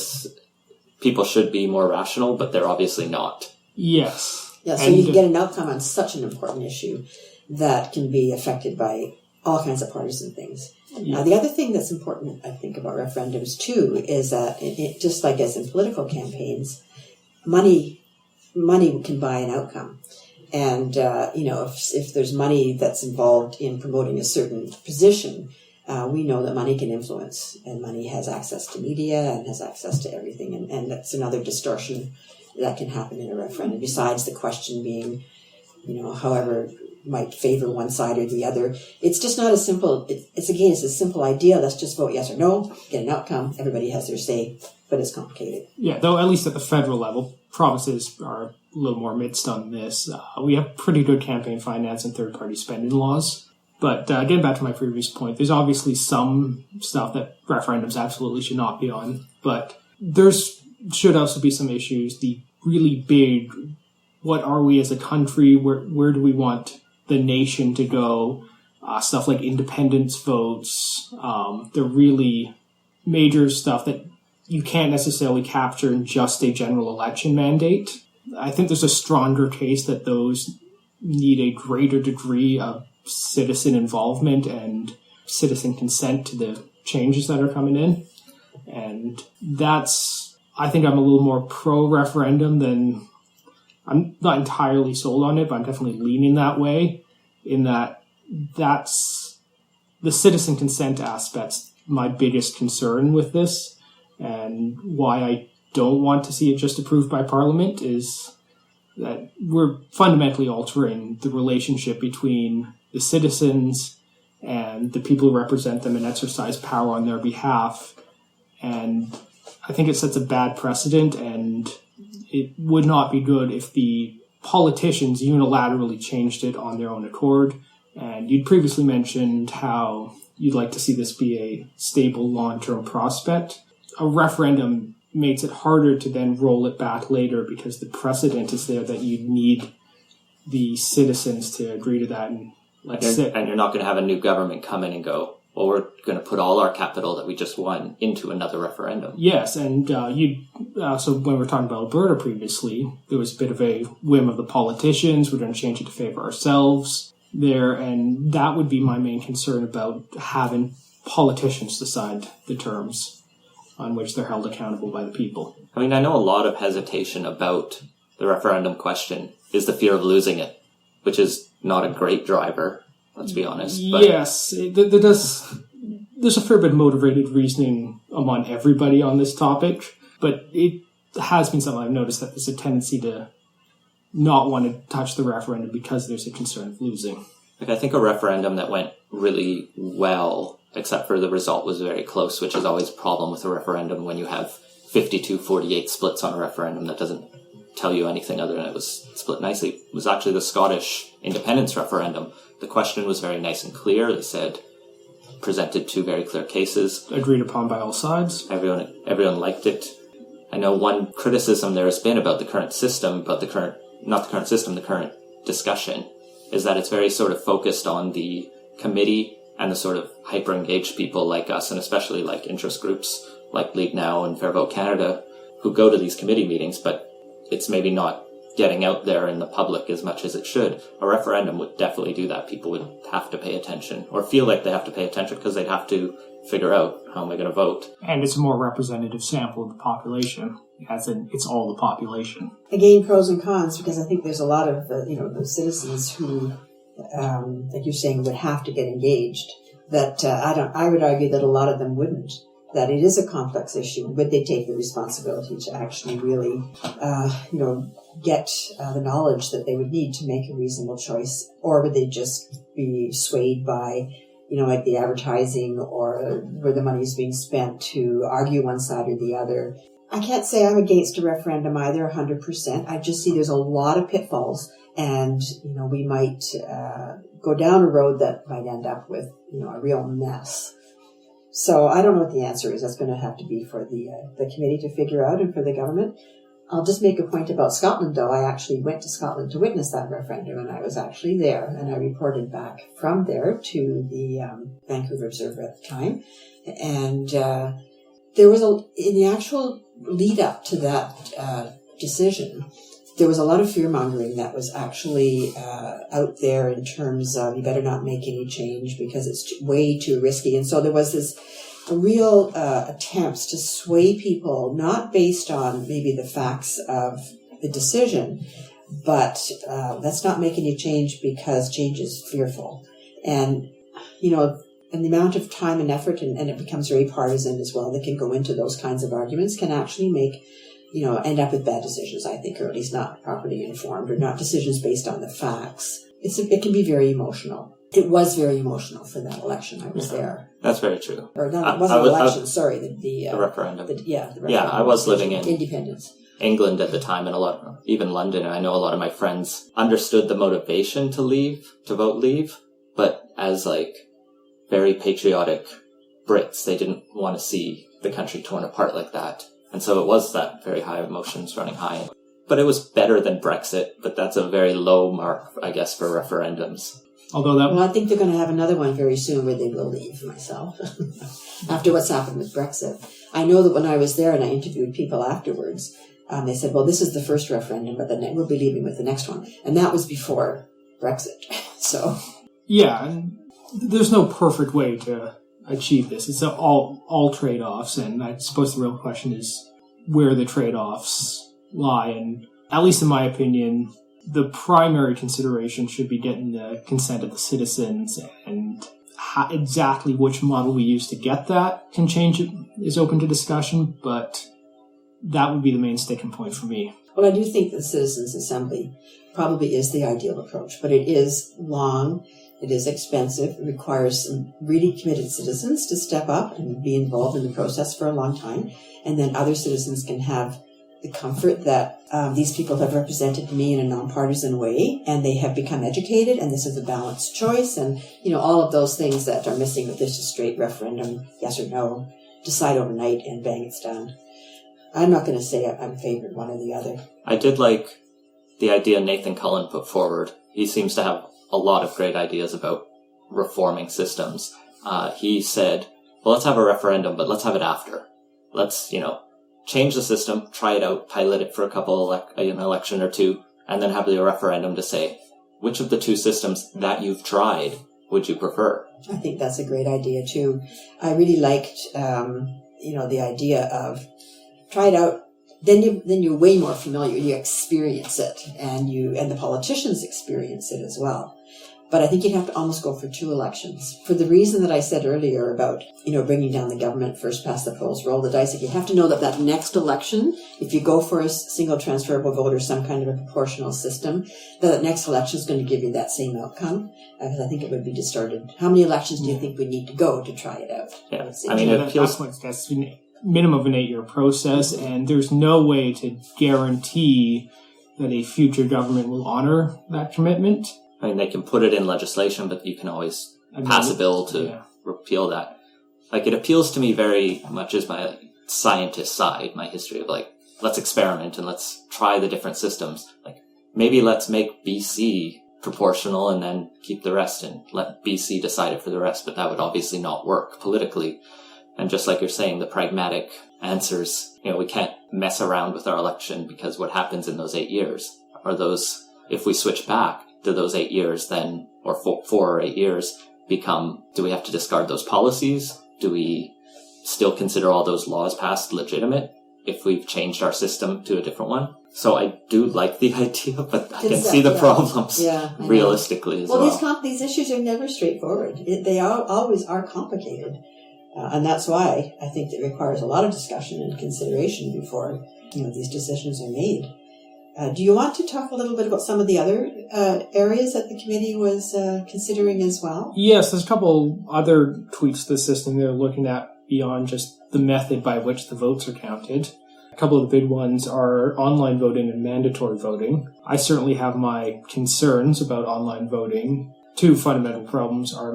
people should be more rational, but they're obviously not.
Yes.
Yeah, so you can get an outcome on such an important issue that can be affected by all kinds of partisan things.
Yeah.
The other thing that's important, I think, about referendums, too, is that it just like as in political campaigns, money can buy an outcome. And, if there's money that's involved in promoting a certain position, we know that money can influence, and money has access to media and has access to everything. And that's another distortion that can happen in a referendum, besides the question being, however might favor one side or the other. It's just not as simple. It's a simple idea. Let's just vote yes or no, get an outcome. Everybody has their say, but it's complicated.
Yeah, though at least at the federal level, provinces are a little more mixed on this. We have pretty good campaign finance and third-party spending laws. But getting back to my previous point, there's obviously some stuff that referendums absolutely should not be on. But should also be some issues. The really big, what are we as a country? Where do we want the nation to go? Stuff like independence votes. The really major stuff that you can't necessarily capture in just a general election mandate. I think there's a stronger case that those need a greater degree of citizen involvement and citizen consent to the changes that are coming in. And I think I'm a little more pro-referendum than, I'm not entirely sold on it, but I'm definitely leaning that way, in that's the citizen consent aspect's my biggest concern with this, and why I don't want to see it just approved by Parliament is that we're fundamentally altering the relationship between the citizens and the people who represent them and exercise power on their behalf. And I think it sets a bad precedent, and it would not be good if the politicians unilaterally changed it on their own accord. And you'd previously mentioned how you'd like to see this be a stable long-term prospect. A referendum makes it harder to then roll it back later because the precedent is there that you need the citizens to agree to that. And
and you're not going to have a new government come in and go, well, we're going to put all our capital that we just won into another referendum.
Yes, and so when we were talking about Alberta previously, there was a bit of a whim of the politicians. We're going to change it to favor ourselves there, and that would be my main concern about having politicians decide the terms on which they're held accountable by the people.
I mean, I know a lot of hesitation about the referendum question is the fear of losing it, which is not a great driver, let's be honest. But
yes, there's a fair bit of motivated reasoning among everybody on this topic, but it has been something I've noticed that there's a tendency to not want to touch the referendum because there's a concern of losing.
I think a referendum that went really well, except for the result was very close, which is always a problem with a referendum when you have 52-48 splits on a referendum that doesn't tell you anything other than it was split nicely. It was actually the Scottish independence referendum. The question was very nice and clear. They said, presented two very clear cases.
Agreed upon by all sides.
Everyone liked it. I know one criticism there has been about the current system, but the current discussion, is that it's very sort of focused on the committee and the sort of hyper-engaged people like us, and especially like interest groups like Leadnow and Fair Vote Canada, who go to these committee meetings, but it's maybe not getting out there in the public as much as it should. A referendum would definitely do that. People would have to pay attention, or feel like they have to pay attention, because they'd have to figure out how am I going to vote.
And it's a more representative sample of the population, as in it's all the population.
Again, pros and cons, because I think there's a lot of the citizens who, like you're saying, would have to get engaged. That I would argue that a lot of them wouldn't. That it is a complex issue. Would they take the responsibility to actually really, get the knowledge that they would need to make a reasonable choice, or would they just be swayed by, like the advertising or where the money is being spent to argue one side or the other? I can't say I'm against a referendum either, 100%. I just see there's a lot of pitfalls, and we might go down a road that might end up with a real mess. So I don't know what the answer is. That's going to have to be for the committee to figure out, and for the government. I'll just make a point about Scotland, though. I actually went to Scotland to witness that referendum, and I was actually there, and I reported back from there to the Vancouver Observer at the time. And there was in the actual lead up to that decision, there was a lot of fear-mongering that was actually out there in terms of you better not make any change because it's way too risky. And so there was this real attempts to sway people, not based on maybe the facts of the decision, but let's not make any change because change is fearful. And, and the amount of time and effort, and it becomes very partisan as well, that can go into those kinds of arguments can actually make end up with bad decisions, I think, or at least not properly informed, or not decisions based on the facts. It can be very emotional. It was very emotional for that election. I was there.
That's very true.
Or no, it wasn't an election, sorry. The
referendum.
The referendum.
Yeah, I was living in
independence.
England at the time, and even London, and I know a lot of my friends understood the motivation to vote leave, but as very patriotic Brits, they didn't want to see the country torn apart like that. And so it was that very high emotions running high. But it was better than Brexit, but that's a very low mark, I guess, for referendums.
Well,
I think they're going to have another one very soon where they will leave, myself, after what's happened with Brexit. I know that when I was there and I interviewed people afterwards, they said, well, this is the first referendum, but then we'll be leaving with the next one. And that was before Brexit. So.
Yeah, and there's no perfect way to achieve this. It's all trade-offs, and I suppose the real question is where the trade-offs lie. And at least in my opinion, the primary consideration should be getting the consent of the citizens, and exactly which model we use to get that can change is open to discussion, but that would be the main sticking point for me.
Well, I do think the Citizens' Assembly probably is the ideal approach, but it is long, it is expensive, it requires some really committed citizens to step up and be involved in the process for a long time, and then other citizens can have the comfort that these people have represented me in a nonpartisan way, and they have become educated, and this is a balanced choice, and all of those things that are missing with this straight referendum, yes or no, decide overnight, and bang, it's done. I'm not going to say I'm favored one or the other.
I did like the idea Nathan Cullen put forward. He seems to have a lot of great ideas about reforming systems. He said, well, let's have a referendum, but let's have it after. Let's, change the system, try it out, pilot it for a couple, an election or two, and then have the referendum to say, which of the two systems that you've tried would you prefer?
I think that's a great idea too. I really liked, the idea of try it out. Then you're way more familiar. You experience it, and the politicians experience it as well. But I think you'd have to almost go for 2 elections for the reason that I said earlier about bringing down the government, first past the polls, roll the dice. If you have to know that next election, if you go for a single transferable vote or some kind of a proportional system, that next election is going to give you that same outcome. Because I think it would be distorted. How many elections do you think we need to go to try it out?
Yeah. I mean, it feels
that's minimum of an 8-year process, and there's no way to guarantee that a future government will honor that commitment.
I mean, they can put it in legislation, but you can always pass a bill to repeal that. It appeals to me very much as my scientist side, my history of let's experiment and let's try the different systems. Maybe let's make BC proportional and then keep the rest and let BC decide it for the rest, but that would obviously not work politically. And just like you're saying, the pragmatic answers, we can't mess around with our election because what happens in those 8 years are those, if we switch back, do those 8 years then, or 4 or 8 years, become, do we have to discard those policies? Do we still consider all those laws passed legitimate if we've changed our system to a different one? So I do like the idea, but I can see the problems realistically as well.
Well, these issues are never straightforward. They always are complicated. And that's why I think it requires a lot of discussion and consideration before, these decisions are made. Do you want to talk a little bit about some of the other areas that the committee was considering as well?
Yes, there's a couple other tweaks to the system they're looking at beyond just the method by which the votes are counted. A couple of the big ones are online voting and mandatory voting. I certainly have my concerns about online voting. 2 fundamental problems are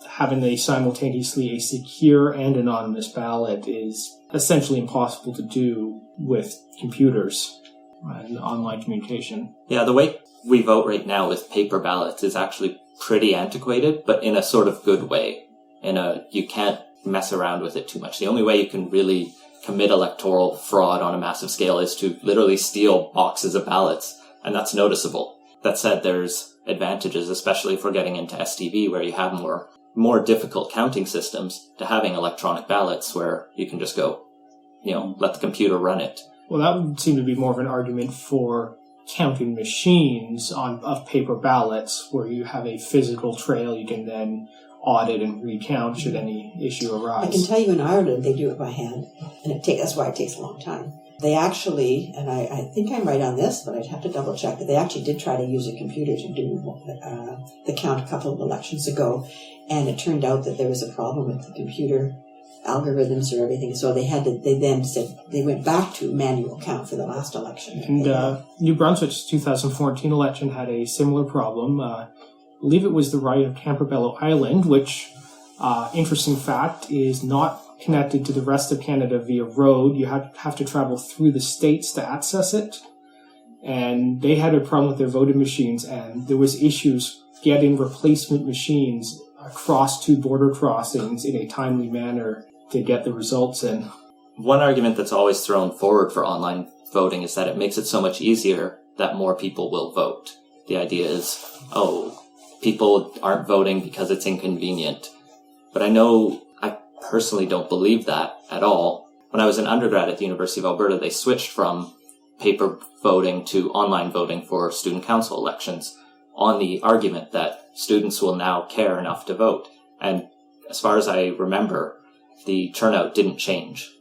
having simultaneously a secure and anonymous ballot is essentially impossible to do with computers and online communication.
Yeah, the way we vote right now with paper ballots is actually pretty antiquated, but in a sort of good way. You can't mess around with it too much. The only way you can really commit electoral fraud on a massive scale is to literally steal boxes of ballots, and that's noticeable. That said, there's advantages, especially if we're getting into STV, where you have more difficult counting systems, to having electronic ballots where you can just go, let the computer run it.
Well, that would seem to be more of an argument for counting machines of paper ballots, where you have a physical trail you can then audit and recount should any issue arise.
I can tell you in Ireland they do it by hand, and that's why it takes a long time. They actually, and I think I'm right on this, but I'd have to double check, but they actually did try to use a computer to do the count a couple of elections ago, and it turned out that there was a problem with the computer algorithms or everything, so they went back to manual count for the last election.
And New Brunswick's 2014 election had a similar problem. I believe it was the right of Campobello Island, which, interesting fact, is not connected to the rest of Canada via road. You have to travel through the states to access it. And they had a problem with their voting machines, and there was issues getting replacement machines across 2 border crossings in a timely manner to get the results in.
One argument that's always thrown forward for online voting is that it makes it so much easier that more people will vote. The idea is, people aren't voting because it's inconvenient. But I know I personally don't believe that at all. When I was an undergrad at the University of Alberta, they switched from paper voting to online voting for student council elections on the argument that students will now care enough to vote. And as far as I remember, the turnout didn't change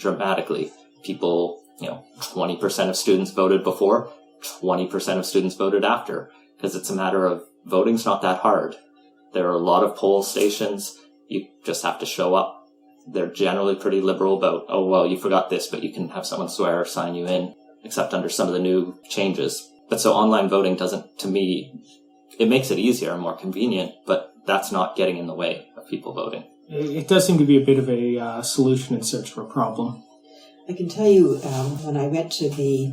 dramatically. People, 20% of students voted before, 20% of students voted after, because it's a matter of voting's not that hard. There are a lot of poll stations. You just have to show up. They're generally pretty liberal about, oh, well, you forgot this, but you can have someone swear or sign you in, except under some of the new changes. But so online voting doesn't, to me, it makes it easier and more convenient, but that's not getting in the way of people voting.
It does seem to be a bit of a solution in search of a problem.
I can tell you, when I went to the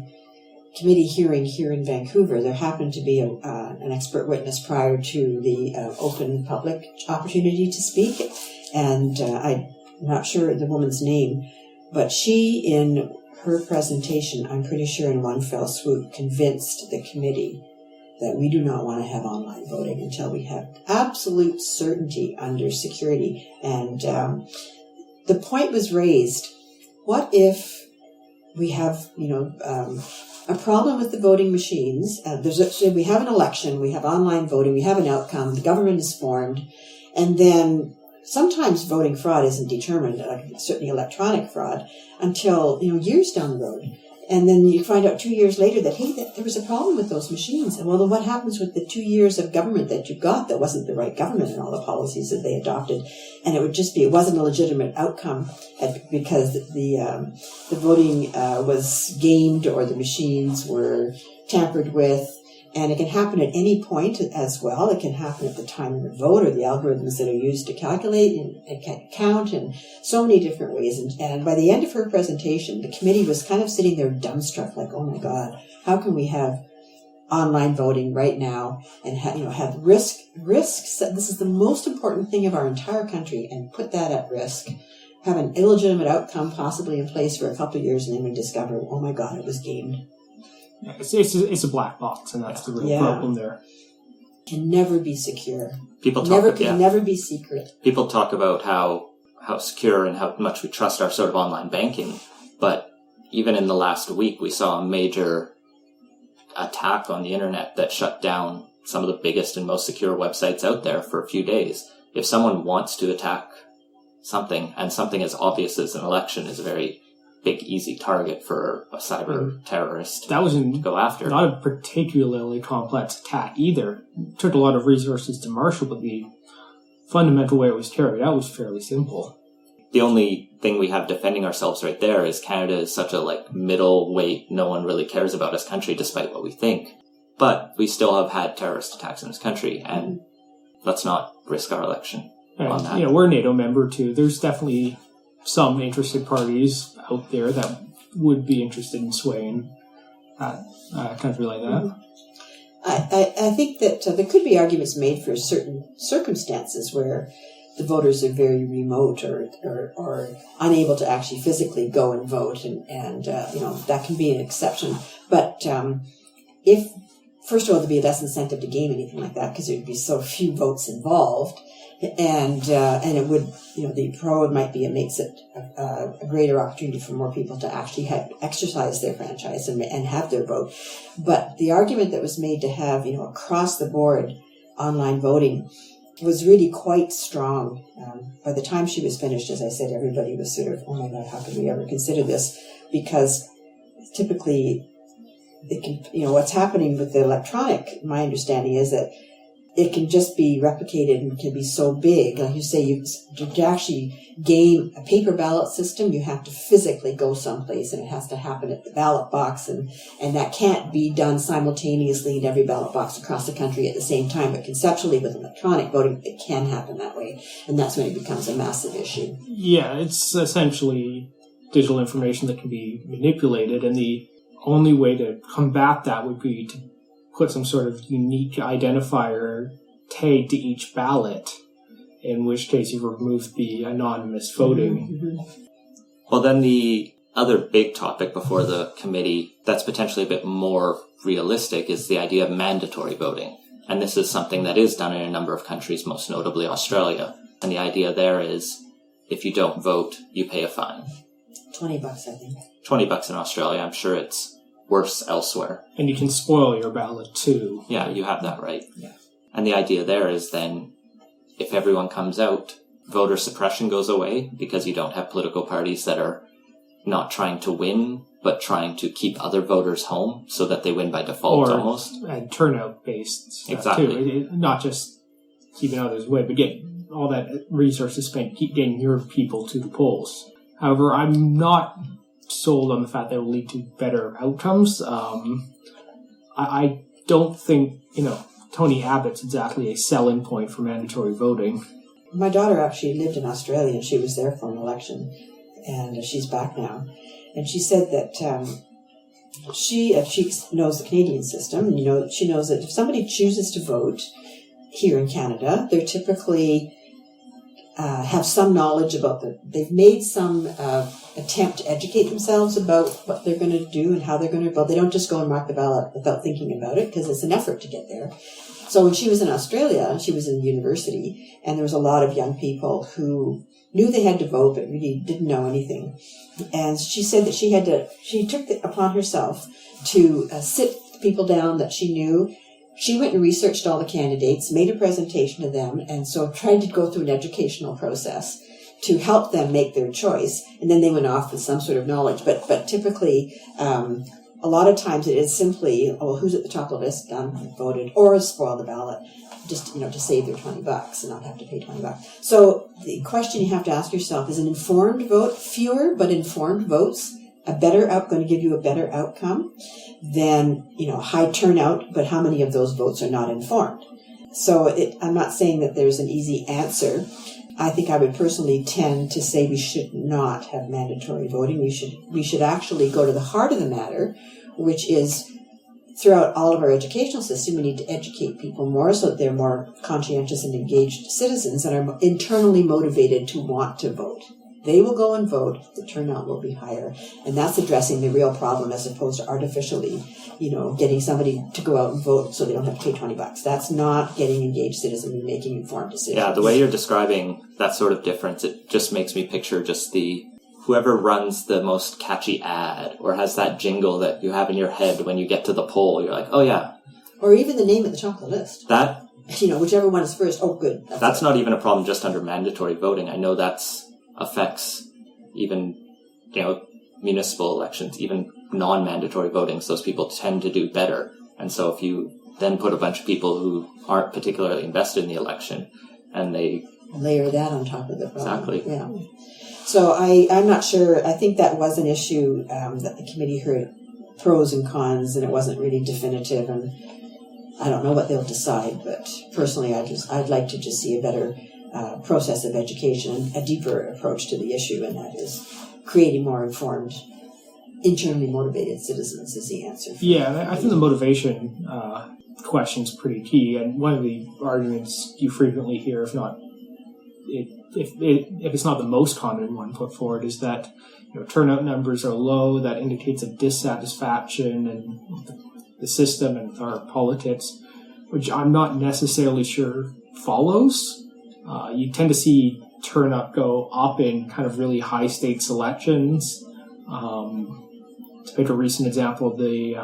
committee hearing here in Vancouver, there happened to be an expert witness prior to the open public opportunity to speak. And I'm not sure the woman's name, but she, in her presentation, I'm pretty sure in one fell swoop, convinced the committee that we do not want to have online voting until we have absolute certainty under security. And the point was raised, what if we have, a problem with the voting machines? We have an election, we have online voting, we have an outcome, the government is formed, and then sometimes voting fraud isn't determined, certainly electronic fraud, until, years down the road. And then you find out 2 years later that, hey, there was a problem with those machines. And well, then what happens with the 2 years of government that you got that wasn't the right government and all the policies that they adopted? And it wasn't a legitimate outcome because the voting was gamed or the machines were tampered with. And it can happen at any point as well. It can happen at the time of the vote or the algorithms that are used to calculate and count in so many different ways. And by the end of her presentation, the committee was kind of sitting there dumbstruck, like, oh my God, how can we have online voting right now and have risks? This is the most important thing of our entire country, and put that at risk. Have an illegitimate outcome possibly in place for a couple of years, and then we discover, oh my God, it was gamed.
It's a black box, and that's the real problem there.
Can never be secure.
Can
never be secret.
People talk about how secure and how much we trust our sort of online banking, but even in the last week, we saw a major attack on the internet that shut down some of the biggest and most secure websites out there for a few days. If someone wants to attack something, and something as obvious as an election is a very big, easy target for a cyber terrorist to go after.
Not a particularly complex attack either. It took a lot of resources to marshal, but the fundamental way it was carried out was fairly simple.
The only thing we have defending ourselves right there is Canada is such a middleweight, no one really cares about us country despite what we think. But we still have had terrorist attacks in this country, and let's not risk our election on that.
We're a NATO member too. There's definitely some interested parties out there that would be interested in swaying a country like that.
I think that there could be arguments made for certain circumstances where the voters are very remote or unable to actually physically go and vote, and that can be an exception. But if, first of all, there'd be less incentive to game anything like that because there'd be so few votes involved. And it would, the pro might be it makes it a greater opportunity for more people to actually exercise their franchise and have their vote. But the argument that was made to have, across the board online voting was really quite strong. By the time she was finished, as I said, everybody was sort of, oh my God, how could we ever consider this? Because typically, it can, what's happening with the electronic, my understanding is that it can just be replicated and can be so big. Like you say, to actually game a paper ballot system, you have to physically go someplace, and it has to happen at the ballot box, and that can't be done simultaneously in every ballot box across the country at the same time. But conceptually, with electronic voting, it can happen that way, and that's when it becomes a massive issue.
Yeah, it's essentially digital information that can be manipulated, and the only way to combat that would be to put some sort of unique identifier tag to each ballot, in which case you remove the anonymous voting.
Mm-hmm.
Well, then the other big topic before the committee that's potentially a bit more realistic is the idea of mandatory voting. And this is something that is done in a number of countries, most notably Australia. And the idea there is if you don't vote, you pay a fine.
$20, I think.
$20 in Australia. I'm sure it's worse elsewhere.
And you can spoil your ballot too.
Yeah, you have that right.
Yeah.
And the idea there is then, if everyone comes out, voter suppression goes away because you don't have political parties that are not trying to win, but trying to keep other voters home so that they win by default almost.
And turnout-based stuff
Exactly.
too. Not just keeping others away, but get all that resources spent, keep getting your people to the polls. However, I'm not sold on the fact that it will lead to better outcomes. I don't think, Tony Abbott's exactly a selling point for mandatory voting.
My daughter actually lived in Australia, and she was there for an election, and she's back now. And she said that she knows the Canadian system. She knows that if somebody chooses to vote here in Canada, they're typically have some knowledge about they've made some attempt to educate themselves about what they're going to do and how they're going to vote. They don't just go and mark the ballot without thinking about it, because it's an effort to get there. So when she was in Australia, she was in university, and there was a lot of young people who knew they had to vote but really didn't know anything. And she said that she took it upon herself to sit people down that she knew. She went and researched all the candidates, made a presentation to them, and so tried to go through an educational process to help them make their choice. And then they went off with some sort of knowledge. But typically, a lot of times it is simply, who's at the top of the list, done, voted, or spoil the ballot, just, to save their $20 and not have to pay $20. So the question you have to ask yourself is, an informed vote, fewer but informed votes, going to give you a better outcome than, high turnout, but how many of those votes are not informed? So I'm not saying that there's an easy answer. I think I would personally tend to say we should not have mandatory voting. We should actually go to the heart of the matter, which is throughout all of our educational system, we need to educate people more so that they're more conscientious and engaged citizens and are internally motivated to want to vote. They will go and vote, the turnout will be higher. And that's addressing the real problem as opposed to artificially, getting somebody to go out and vote so they don't have to pay $20. That's not getting engaged citizens and making informed decisions.
Yeah, the way you're describing that sort of difference, it just makes me picture just whoever runs the most catchy ad or has that jingle that you have in your head when you get to the poll, you're like, oh yeah.
Or even the name at the top of the list.
That,
whichever one is first, oh good.
That's not even a problem just under mandatory voting. I know affects even, municipal elections, even non-mandatory voting. So those people tend to do better. And so if you then put a bunch of people who aren't particularly invested in the election and they
layer that on top of the problem.
Exactly.
Yeah. So I'm not sure. I think that was an issue that the committee heard pros and cons, and it wasn't really definitive. And I don't know what they'll decide. But personally, I'd like to just see a better process of education, a deeper approach to the issue, and that is creating more informed, internally motivated citizens is the answer.
Yeah, I think the motivation question is pretty key, and one of the arguments you frequently hear, if it's not the most common one put forward, is that turnout numbers are low. That indicates a dissatisfaction in the system and with our politics, which I'm not necessarily sure follows. You tend to see turnout go up in kind of really high stakes elections. To pick a recent example, the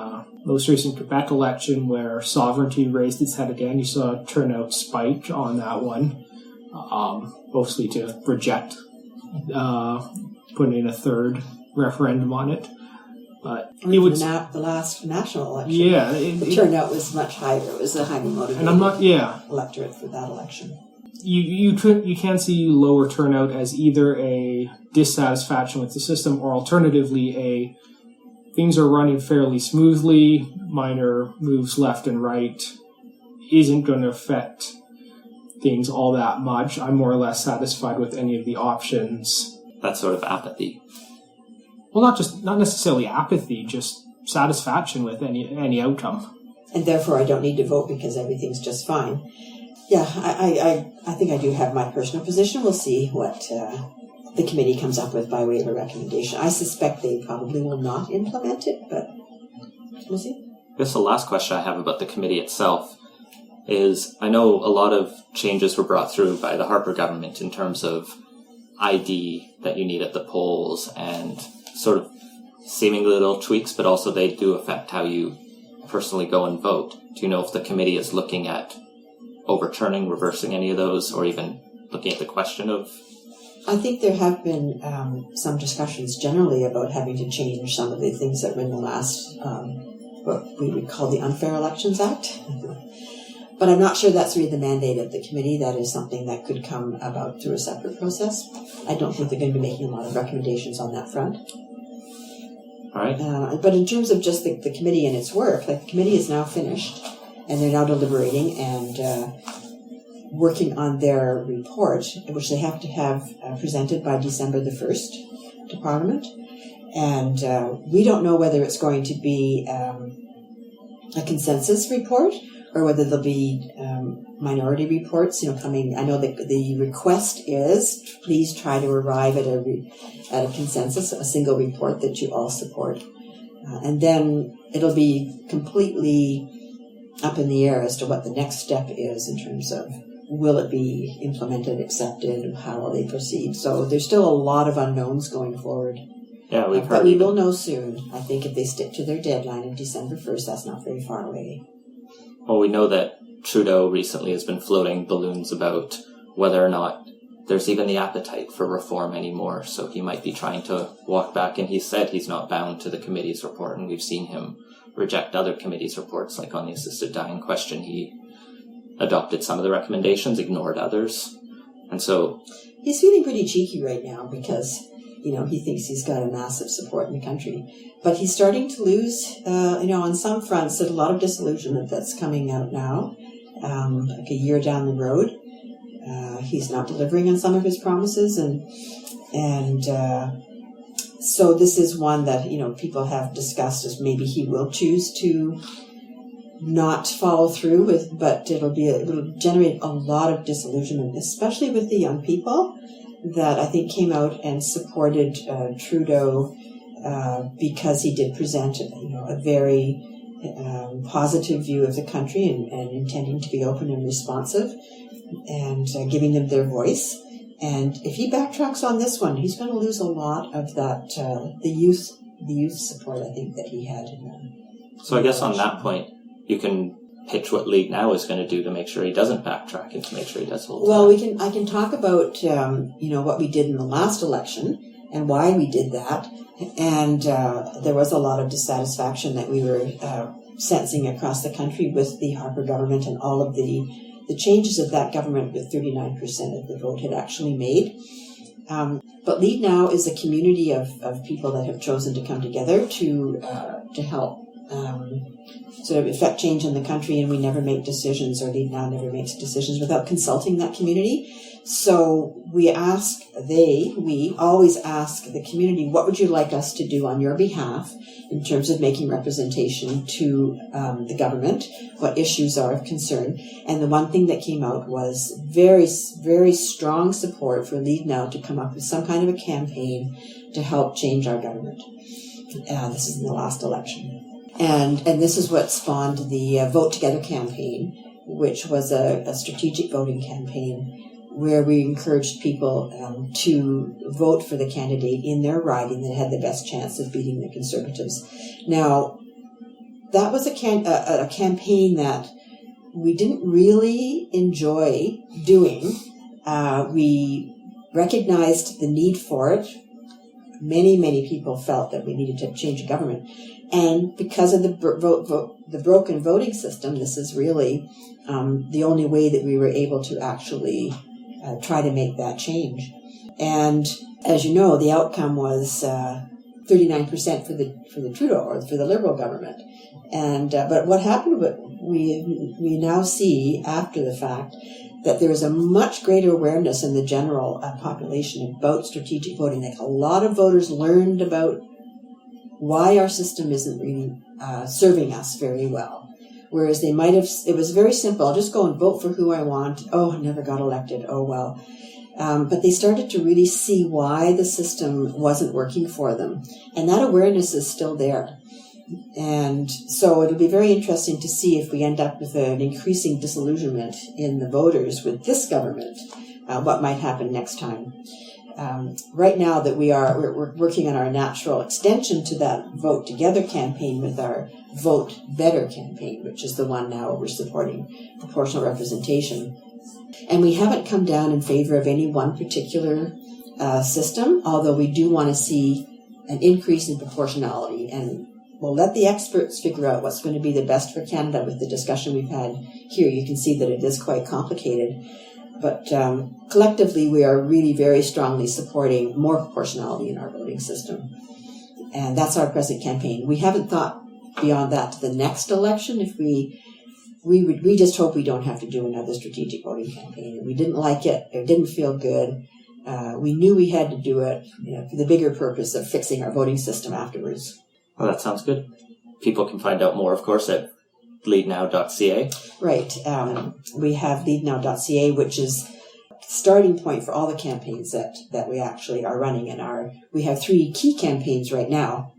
most recent Quebec election where sovereignty raised its head again, you saw turnout spike on that one. Mostly to reject putting in a third referendum on it. But
the last national election, the turnout was much higher. It was a highly motivated electorate for that election.
You can see lower turnout as either a dissatisfaction with the system or alternatively things are running fairly smoothly, minor moves left and right isn't going to affect things all that much. I'm more or less satisfied with any of the options.
That sort of apathy.
Well, not necessarily apathy, just satisfaction with any outcome.
And therefore, I don't need to vote because everything's just fine. Yeah, I think I do have my personal position. We'll see what the committee comes up with by way of a recommendation. I suspect they probably will not implement it, but we'll see.
I guess the last question I have about the committee itself is, I know a lot of changes were brought through by the Harper government in terms of ID that you need at the polls and sort of seemingly little tweaks, but also they do affect how you personally go and vote. Do you know if the committee is looking at overturning, reversing any of those, or even looking at the question of...
I think there have been some discussions generally about having to change some of the things that were in the last, what we would call the Unfair Elections Act. But I'm not sure that's really the mandate of the committee. That is something that could come about through a separate process. I don't think they're going to be making a lot of recommendations on that front.
All right.
But in terms of just the committee and its work, like the committee is now finished, and they're now deliberating and working on their report, which they have to have presented by December the 1st to Parliament. And we don't know whether it's going to be a consensus report or whether there'll be minority reports, coming. I know that the request is please try to arrive at a consensus, a single report that you all support. And then it'll be completely up in the air as to what the next step is in terms of will it be implemented, accepted, how will they proceed. So there's still a lot of unknowns going forward.
Yeah, we've heard.
But we will know soon. I think if they stick to their deadline of December 1st, that's not very far away.
Well, we know that Trudeau recently has been floating balloons about whether or not there's even the appetite for reform anymore. So he might be trying to walk back, and he said he's not bound to the committee's report, and we've seen him reject other committees' reports, like on the assisted dying question. He adopted some of the recommendations, ignored others. And so...
he's feeling pretty cheeky right now because, he thinks he's got a massive support in the country. But he's starting to lose, on some fronts, there's a lot of disillusionment that's coming out now, like a year down the road. He's not delivering on some of his promises, and so this is one that, people have discussed as maybe he will choose to not follow through with, but it'll generate a lot of disillusionment, especially with the young people that I think came out and supported Trudeau because he did present, a very positive view of the country and intending to be open and responsive and giving them their voice. And if he backtracks on this one, he's going to lose a lot of that the youth support I think that he had.
So I guess on that point, you can pitch what Leadnow is going to do to make sure he doesn't backtrack and to make sure he does hold.
Well, I can talk about what we did in the last election and why we did that, and there was a lot of dissatisfaction that we were sensing across the country with the Harper government and all of the changes that that government with 39% of the vote had actually made. But Leadnow is a community of people that have chosen to come together to help sort of affect change in the country, and we never make decisions, or Leadnow never makes decisions without consulting that community. So we always ask the community, what would you like us to do on your behalf in terms of making representation to the government? What issues are of concern? And the one thing that came out was very, very strong support for Leadnow to come up with some kind of a campaign to help change our government. This is in the last election. And this is what spawned the Vote Together campaign, which was a strategic voting campaign where we encouraged people to vote for the candidate in their riding that had the best chance of beating the Conservatives. Now, that was a campaign that we didn't really enjoy doing. We recognized the need for it. Many, many people felt that we needed to change the government. And because of the broken voting system, this is really the only way that we were able to actually try to make that change. And as you know, the outcome was 39% for the Trudeau, or for the Liberal government. And but what happened? We now see after the fact that there is a much greater awareness in the general population about strategic voting. Like, a lot of voters learned about why our system isn't really serving us very well. Whereas they might have, it was very simple. I'll just go and vote for who I want. Oh, I never got elected. Oh, well. But they started to really see why the system wasn't working for them. And that awareness is still there. And so it'll be very interesting to see if we end up with an increasing disillusionment in the voters with this government, what might happen next time. Right now that we're working on our natural extension to that Vote Together campaign with our Vote Better campaign, which is the one now we're supporting proportional representation. And we haven't come down in favor of any one particular system, although we do want to see an increase in proportionality. And we'll let the experts figure out what's going to be the best for Canada. With the discussion we've had here, you can see that it is quite complicated. But collectively, we are really very strongly supporting more proportionality in our voting system. And that's our present campaign. We haven't thought beyond that to the next election. If we just hope we don't have to do another strategic voting campaign. We didn't like it. It didn't feel good. We knew we had to do it, for the bigger purpose of fixing our voting system afterwards.
Well, that sounds good. People can find out more, of course, at leadnow.ca.
Right. We have leadnow.ca, which is starting point for all the campaigns that we actually are running. And we have 3 key campaigns right now,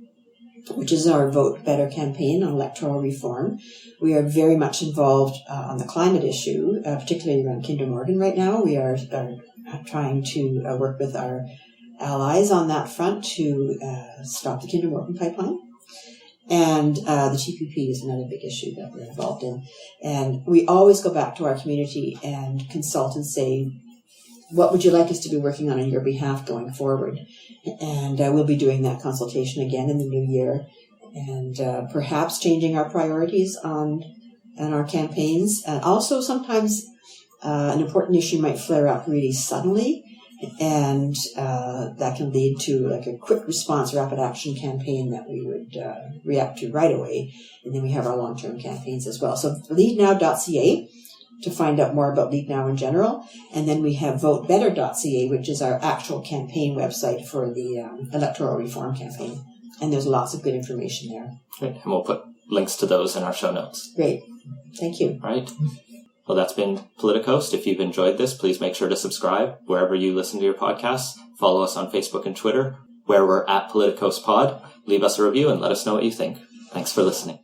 which is our Vote Better campaign on electoral reform. We are very much involved on the climate issue, particularly around Kinder Morgan right now. We are trying to work with our allies on that front to stop the Kinder Morgan pipeline. And the TPP is another big issue that we're involved in. And we always go back to our community and consult and say, what would you like us to be working on your behalf going forward? And we'll be doing that consultation again in the new year, and perhaps changing our priorities on our campaigns. And also sometimes an important issue might flare up really suddenly, and that can lead to like a quick response, rapid action campaign that we would react to right away. And then we have our long-term campaigns as well. So leadnow.ca to find out more about Leadnow in general. And then we have votebetter.ca, which is our actual campaign website for the Electoral Reform campaign. And there's lots of good information there.
Great. And we'll put links to those in our show notes.
Great. Thank you.
All right. Well, that's been Politicoast. If you've enjoyed this, please make sure to subscribe wherever you listen to your podcasts. Follow us on Facebook and Twitter, where we're at PoliticoastPod. Leave us a review and let us know what you think. Thanks for listening.